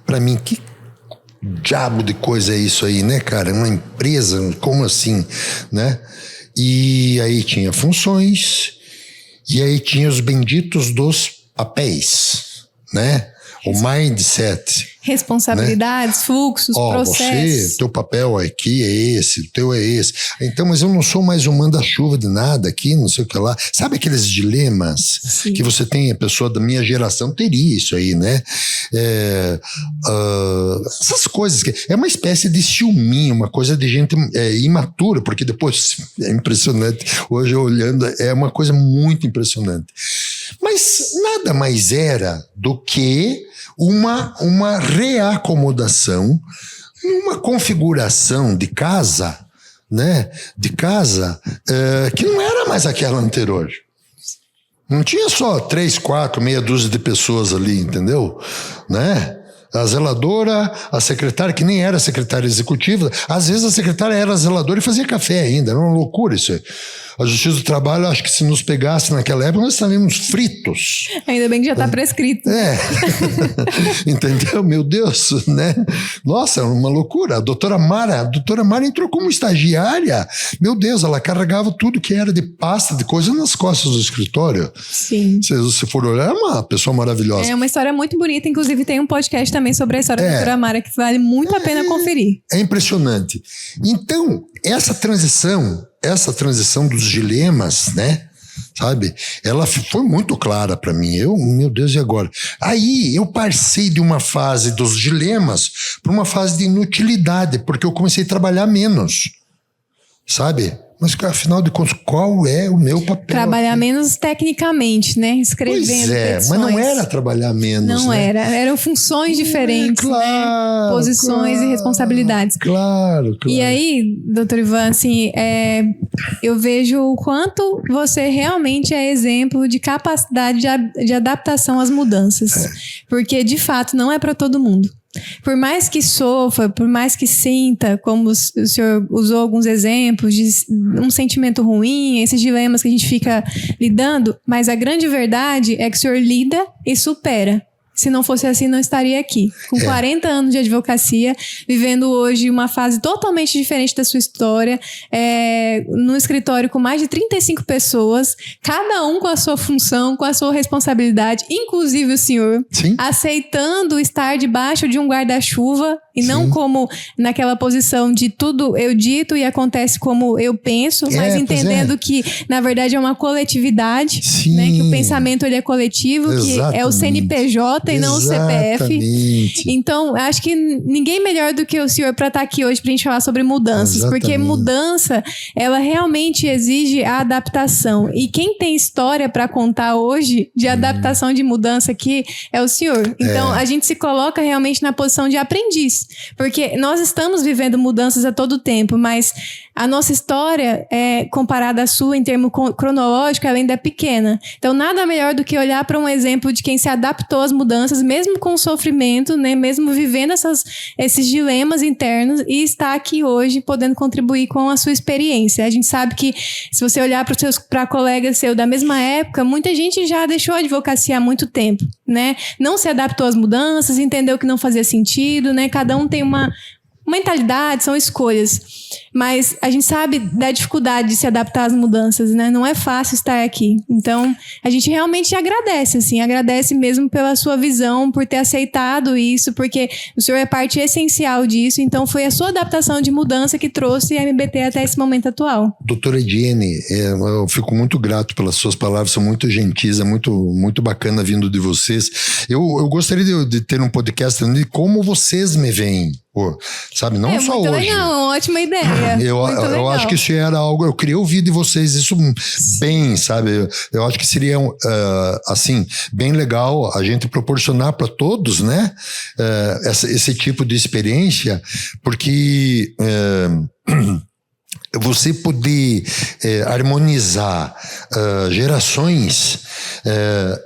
Para mim, que diabo de coisa é isso aí, né, cara? Uma empresa, como assim, né? E aí tinha funções, e aí tinha os benditos dos papéis, né? O mindset. Responsabilidades, né? Fluxos, processos. Teu papel aqui é esse, o teu é esse. Então, mas eu não sou mais um manda-chuva de nada aqui, não sei o que lá. Sabe aqueles dilemas Sim. que você tem, a pessoa da minha geração teria isso aí, né? Essas coisas que é uma espécie de ciúminho, uma coisa de gente imatura, porque depois é impressionante, hoje olhando, é uma coisa muito impressionante. Mas nada mais era do que uma reacomodação, uma configuração de casa, né? De casa que não era mais aquela anterior. Não tinha só 3, 4, meia dúzia de pessoas ali, entendeu? Né? A zeladora, a secretária, que nem era secretária executiva, às vezes a secretária era zeladora e fazia café ainda, era uma loucura isso aí. A Justiça do Trabalho, acho que se nos pegasse naquela época, nós estaríamos fritos. Ainda bem que já está prescrito. Entendeu? Meu Deus, né? Nossa, uma loucura. A doutora Mara entrou como estagiária. Meu Deus, ela carregava tudo que era de pasta, de coisa nas costas do escritório. Sim. Se for olhar, é uma pessoa maravilhosa. É uma história muito bonita. Inclusive, tem um podcast também sobre a história da doutora Mara, que vale muito a pena conferir. É impressionante. Então, essa transição dos dilemas, né? Sabe? Ela foi muito clara para mim. Meu Deus, e agora? Aí eu passei de uma fase dos dilemas para uma fase de inutilidade, porque eu comecei a trabalhar menos. Sabe? Mas afinal de contas, qual é o meu papel? Trabalhar menos tecnicamente, né? Escrevendo petições. Mas não era trabalhar menos. Não né? eram funções diferentes, claro, né? Posições e responsabilidades. Claro. E aí, doutor Ivan, assim, eu vejo o quanto você realmente é exemplo de capacidade de adaptação às mudanças. Porque, de fato, não é para todo mundo. Por mais que sofra, por mais que sinta, como o senhor usou alguns exemplos de um sentimento ruim, esses dilemas que a gente fica lidando, mas a grande verdade é que o senhor lida e supera. se não fosse assim, não estaria aqui. Com 40 anos de advocacia, vivendo hoje uma fase totalmente diferente da sua história, num escritório com mais de 35 pessoas, cada um com a sua função, com a sua responsabilidade, inclusive o senhor, aceitando estar debaixo de um guarda-chuva e não como naquela posição de tudo eu dito e acontece como eu penso, mas entendendo que, na verdade, é uma coletividade, né? Que o pensamento ele é coletivo, que é o CNPJ e não o CPF. Então, acho que ninguém melhor do que o senhor para estar aqui hoje para a gente falar sobre mudanças, porque mudança, ela realmente exige a adaptação. E quem tem história para contar hoje de adaptação de mudança aqui é o senhor. Então, a gente se coloca realmente na posição de aprendiz, porque nós estamos vivendo mudanças a todo tempo, mas a nossa história, comparada à sua em termo cronológico, ela ainda é pequena. Então, nada melhor do que olhar para um exemplo de quem se adaptou às mudanças, mesmo com sofrimento, né? Mesmo vivendo esses dilemas internos e está aqui hoje podendo contribuir com a sua experiência. A gente sabe que se você olhar para colegas seus da mesma época, muita gente já deixou a advocacia há muito tempo, né? Não se adaptou às mudanças, entendeu que não fazia sentido, né? Cada um tem uma mentalidade, são escolhas. Mas a gente sabe da dificuldade de se adaptar às mudanças, né? Não é fácil estar aqui. Então, a gente realmente agradece, assim. Agradece mesmo pela sua visão, por ter aceitado isso, porque o senhor é parte essencial disso. Então, foi a sua adaptação de mudança que trouxe a MBT até esse momento atual. Doutora Ediene, eu fico muito grato pelas suas palavras, são muito gentis, é muito, muito bacana vindo de vocês. Eu gostaria de ter um podcast de como vocês me veem. Sabe, não só hoje. Legal, ótima ideia. Eu acho que isso era algo, eu queria ouvir de vocês isso bem, sabe? Eu acho que seria, assim, bem legal a gente proporcionar para todos, né? Esse tipo de experiência, porque você poder harmonizar gerações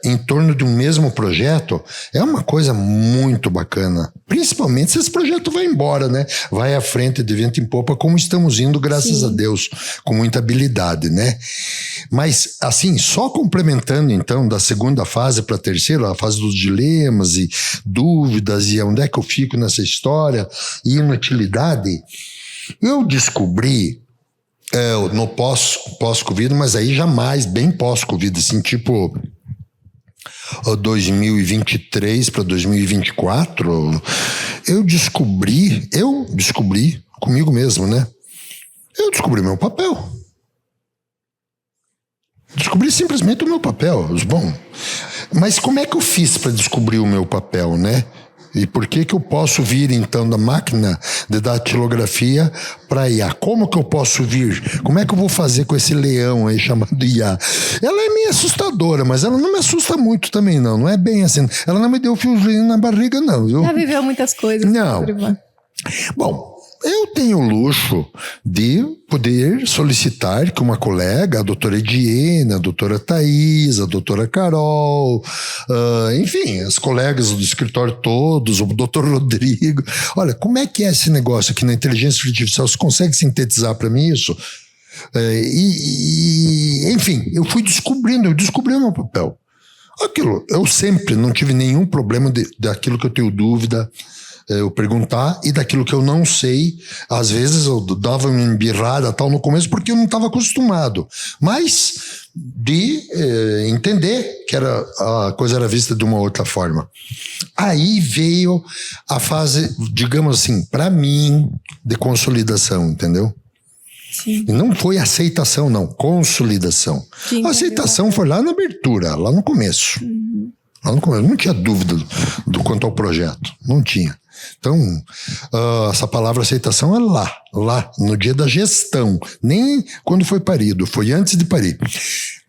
em torno de um mesmo projeto é uma coisa muito bacana. Principalmente se esse projeto vai embora, né? Vai à frente de vento em popa, como estamos indo, graças a Deus, com muita habilidade, né? Mas, assim, só complementando, então, da segunda fase para a terceira, a fase dos dilemas e dúvidas e onde é que eu fico nessa história e inutilidade, eu descobri no pós-Covid, mas aí jamais, bem pós-Covid, assim, tipo 2023 para 2024, eu descobri comigo mesmo, né? Eu descobri meu papel. Descobri simplesmente o meu papel. Bom, mas como é que eu fiz para descobrir o meu papel, né? E por que eu posso vir, então, da máquina de datilografia para IA? Como que eu posso vir? Como é que eu vou fazer com esse leão aí chamado IA? Ela é meio assustadora, mas ela não me assusta muito também, não. Não é bem assim. Ela não me deu fiozinho na barriga, não. Viu? Já viveu muitas coisas. Não. Bom, eu tenho o luxo de poder solicitar que uma colega, a doutora Ediene, a doutora Thaís, a doutora Carol, enfim, as colegas do escritório todos, o doutor Rodrigo. Olha, como é que é esse negócio aqui na inteligência artificial? Você consegue sintetizar para mim isso? Enfim, eu descobri o meu papel. Aquilo, eu sempre não tive nenhum problema daquilo que eu tenho dúvida, eu perguntar, e daquilo que eu não sei, às vezes eu dava uma embirrada tal no começo porque eu não estava acostumado, mas de entender que a coisa era vista de uma outra forma. Aí veio a fase, digamos assim, para mim, de consolidação, entendeu? Sim. E não foi aceitação, não, consolidação. Sim, a aceitação foi lá na abertura, lá no começo. Uhum. Lá no começo, não tinha dúvida do quanto ao projeto, não tinha. Então, essa palavra aceitação é lá, no dia da gestão, nem quando foi parido, foi antes de parir.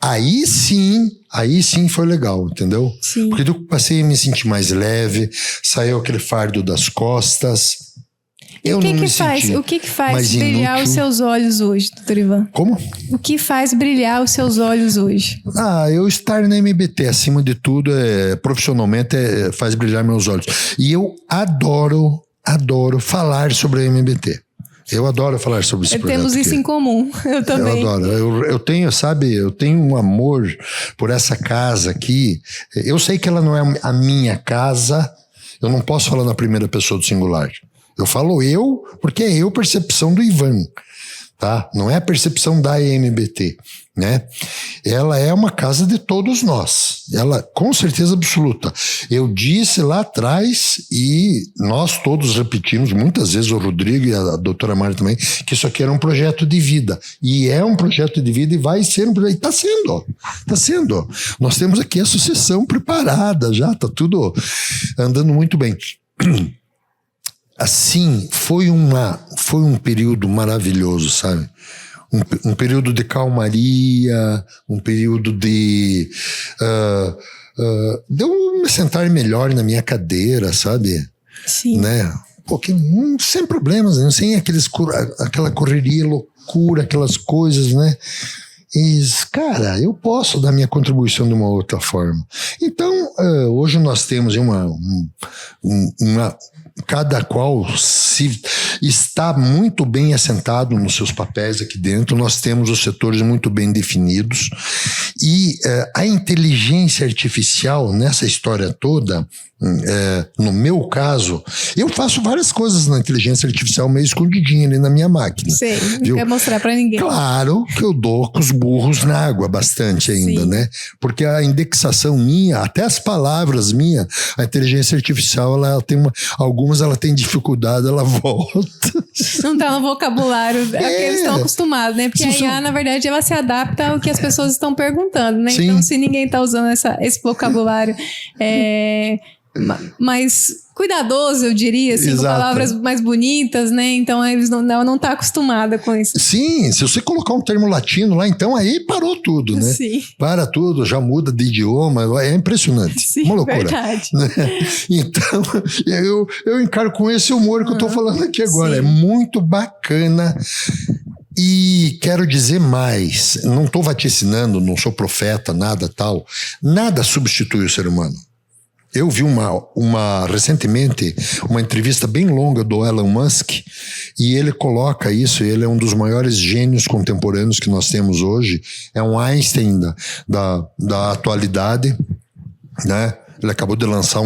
Aí sim foi legal, entendeu? Sim. Porque eu passei a me sentir mais leve, saiu aquele fardo das costas. O que faz brilhar os seus olhos hoje, doutor Ivan? Como? O que faz brilhar os seus olhos hoje? Eu estar na MBT, acima de tudo, profissionalmente, faz brilhar meus olhos. E eu adoro falar sobre a MBT. Eu adoro falar sobre esse projeto. Temos isso em comum, eu também. Eu adoro. Eu tenho um amor por essa casa aqui. Eu sei que ela não é a minha casa, eu não posso falar na primeira pessoa do singular. Eu falo eu, porque é eu percepção do Ivan, tá? Não é a percepção da EMBT, né? Ela é uma casa de todos nós. Ela, com certeza absoluta. Eu disse lá atrás, e nós todos repetimos, muitas vezes o Rodrigo e a doutora Mari também, que isso aqui era um projeto de vida. E é um projeto de vida e vai ser um projeto. Está sendo. Está sendo. Nós temos aqui a sucessão preparada já, está tudo andando muito bem. Assim, foi um período maravilhoso, sabe? Um período de calmaria, um período de eu me sentar melhor na minha cadeira, sabe? Sim. Né? Porque sem problemas, né? Sem aquela correria, loucura, aquelas coisas, né? E, cara, eu posso dar minha contribuição de uma outra forma. Então, hoje nós temos cada qual está muito bem assentado nos seus papéis aqui dentro. Nós temos os setores muito bem definidos e a inteligência artificial nessa história toda, no meu caso, eu faço várias coisas na inteligência artificial meio escondidinha ali na minha máquina. Sei, não quer mostrar pra ninguém. Claro que eu dou com os burros na água bastante ainda, sim, né? Porque a indexação minha, até as palavras minhas, a inteligência artificial, ela tem algumas ela tem dificuldade, ela volta. Não tá no vocabulário que eles estão acostumados, né? Porque a IA, na verdade, ela se adapta ao que as pessoas estão perguntando, né? Sim. Então, se ninguém tá usando esse vocabulário mais cuidadoso, eu diria, assim, com palavras mais bonitas, né? Então, ela não tá acostumada com isso. Sim, se você colocar um termo latino lá, então aí parou tudo, né? Sim. Para tudo, já muda de idioma, é impressionante. Sim, uma loucura. Verdade. Então, eu encaro com esse humor que eu tô falando aqui agora. Sim. É muito bacana. E quero dizer mais, não estou vaticinando, não sou profeta, nada tal. Nada substitui o ser humano. Eu vi recentemente uma entrevista bem longa do Elon Musk e ele coloca isso, ele é um dos maiores gênios contemporâneos que nós temos hoje, é um Einstein da atualidade, né? Ele acabou de lançar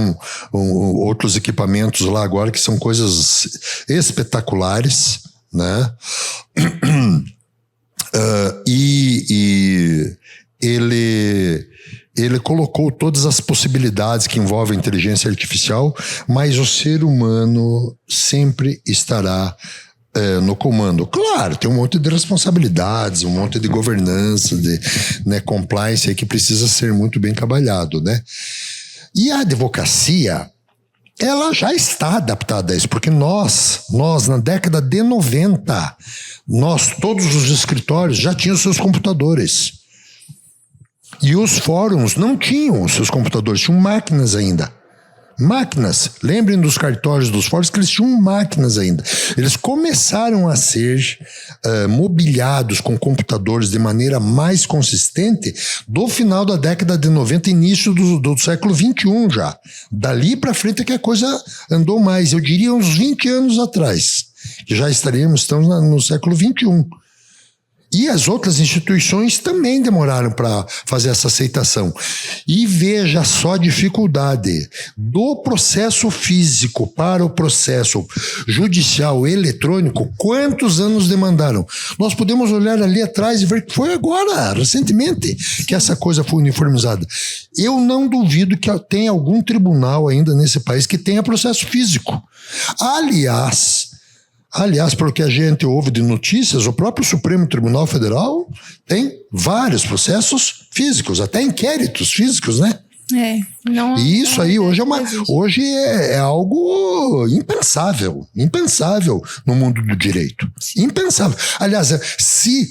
outros equipamentos lá agora que são coisas espetaculares, né? Ele colocou todas as possibilidades que envolvem a inteligência artificial, mas o ser humano sempre estará no comando. Claro, tem um monte de responsabilidades, um monte de governança, de compliance aí que precisa ser muito bem trabalhado, né? E a advocacia, ela já está adaptada a isso, porque nós na década de 90, todos os escritórios já tinham seus computadores. E os fóruns não tinham os seus computadores, tinham máquinas ainda. Máquinas. Lembrem dos cartórios dos fóruns que eles tinham máquinas ainda. Eles começaram a ser mobiliados com computadores de maneira mais consistente do final da década de 90, início do século XXI já. Dali para frente é que a coisa andou mais. Eu diria uns 20 anos atrás, que já estamos no século XXI. E as outras instituições também demoraram para fazer essa aceitação. E veja só a dificuldade do processo físico para o processo judicial eletrônico. Quantos anos demandaram? Nós podemos olhar ali atrás e ver que foi agora, recentemente, que essa coisa foi uniformizada. Eu não duvido que tenha algum tribunal ainda nesse país que tenha processo físico. Aliás, pelo que a gente ouve de notícias, o próprio Supremo Tribunal Federal tem vários processos físicos, até inquéritos físicos, né? E isso aí hoje é algo impensável no mundo do direito. Sim. Impensável. Aliás, se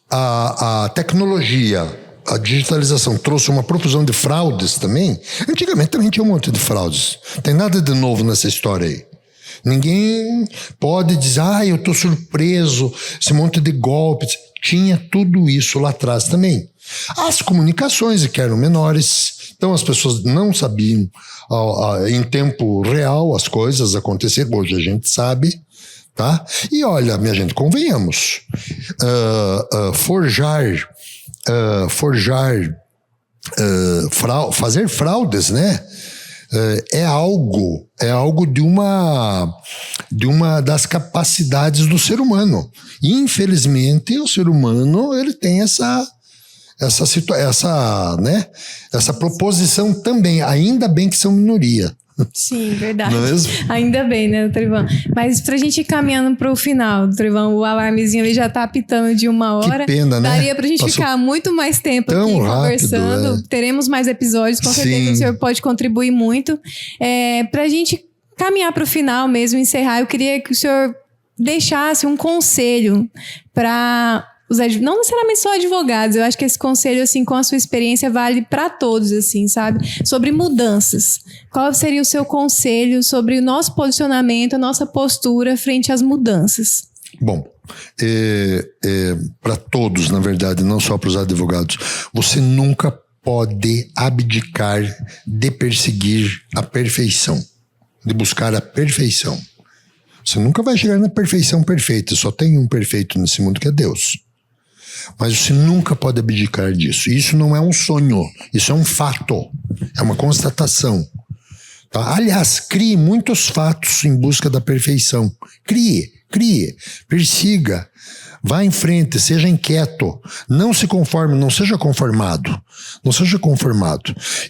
a tecnologia, a digitalização trouxe uma profusão de fraudes também, antigamente também tinha um monte de fraudes. Tem nada de novo nessa história aí. Ninguém pode dizer, eu estou surpreso, esse monte de golpes. Tinha tudo isso lá atrás também. As comunicações que eram menores, então as pessoas não sabiam em tempo real as coisas acontecer. Hoje a gente sabe, Tá? E olha, minha gente, convenhamos, fazer fraudes, né? É algo de uma das capacidades do ser humano. E, infelizmente, o ser humano ele tem essa proposição também. Ainda bem que são minoria. Sim, verdade. Não é mesmo? Ainda bem, né, doutor Ivan? Mas pra gente ir caminhando pro final, doutor Ivan, o alarmezinho ali já tá apitando de 1 hora. Que pena, né? Daria pra gente ficar muito mais tempo aqui conversando. Teremos mais episódios, com certeza o senhor pode contribuir muito. Pra gente caminhar pro final mesmo, encerrar, eu queria que o senhor deixasse um conselho para não necessariamente só advogados, eu acho que esse conselho, assim, com a sua experiência, vale para todos, assim, sabe? Sobre mudanças. Qual seria o seu conselho sobre o nosso posicionamento, a nossa postura frente às mudanças? Bom, para todos, na verdade, não só para os advogados, você nunca pode abdicar de perseguir a perfeição, de buscar a perfeição. Você nunca vai chegar na perfeição perfeita, só tem um perfeito nesse mundo que é Deus. Mas você nunca pode abdicar disso. Isso não é um sonho, isso é um fato, é uma constatação. Tá? Aliás, crie muitos fatos em busca da perfeição. Crie, persiga, vá em frente, seja inquieto, não se conforme, não seja conformado.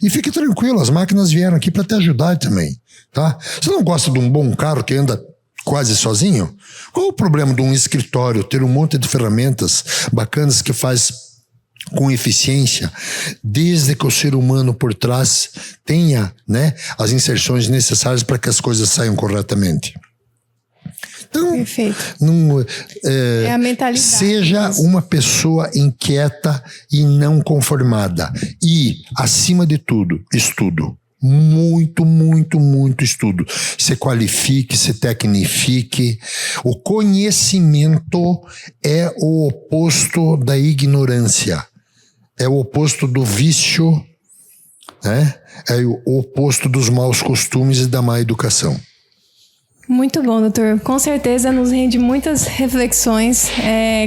E fique tranquilo, as máquinas vieram aqui para te ajudar também. Tá? Você não gosta de um bom carro que anda quase sozinho? Qual o problema de um escritório ter um monte de ferramentas bacanas que faz com eficiência, desde que o ser humano por trás tenha, né, as inserções necessárias para que as coisas saiam corretamente? Então, perfeito. É a mentalidade. Seja uma pessoa inquieta e não conformada. E, acima de tudo, estudo. Muito estudo. Se qualifique, se tecnifique. O conhecimento é o oposto da ignorância. É o oposto do vício, né? É o oposto dos maus costumes e da má educação. Muito bom, doutor. Com certeza nos rende muitas reflexões.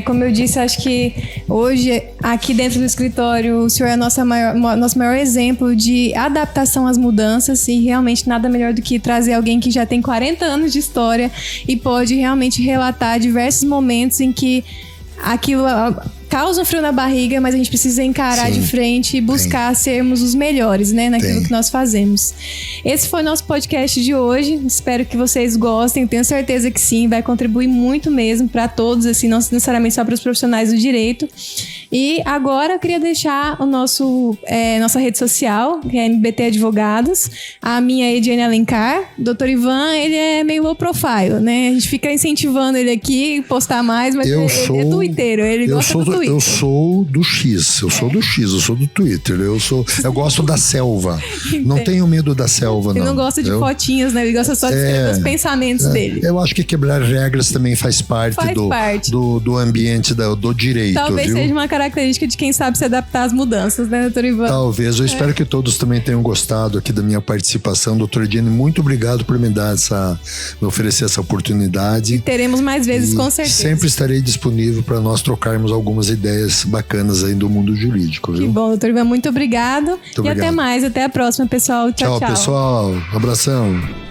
Como eu disse, acho que hoje, aqui dentro do escritório, o senhor é nosso maior exemplo de adaptação às mudanças, e realmente nada melhor do que trazer alguém que já tem 40 anos de história e pode realmente relatar diversos momentos em que aquilo causa um frio na barriga, mas a gente precisa encarar de frente e buscar sermos os melhores, né, naquilo que nós fazemos. Esse foi o nosso podcast de hoje. Espero que vocês gostem. Tenho certeza que sim, vai contribuir muito mesmo para todos, assim, não necessariamente só para os profissionais do direito. E agora eu queria deixar o nossa rede social, que é MBT Advogados. A minha é Ediane Alencar. O Dr. Ivan, ele é meio low profile, né? A gente fica incentivando ele aqui, postar mais, mas ele é twitteiro, ele gosta do Twitter. Eu sou do X, eu sou do Twitter, eu gosto da selva. Não tenho medo da selva, não. Ele não gosta de fotinhas, né? Ele gosta só de escrever os pensamentos dele. Eu acho que quebrar regras também faz parte do ambiente do direito. Talvez seja uma característica de quem sabe se adaptar às mudanças, né, doutor Ivan? Talvez. Eu espero que todos também tenham gostado aqui da minha participação. Doutor Ediane, muito obrigado por me oferecer essa oportunidade. E teremos mais vezes, com certeza. Sempre estarei disponível para nós trocarmos algumas ideias bacanas aí do mundo jurídico, viu? Que bom, doutor Ivan. Muito obrigado. Muito obrigado. Até mais. Até a próxima, pessoal. Tchau, tchau. Tchau, pessoal. Abração.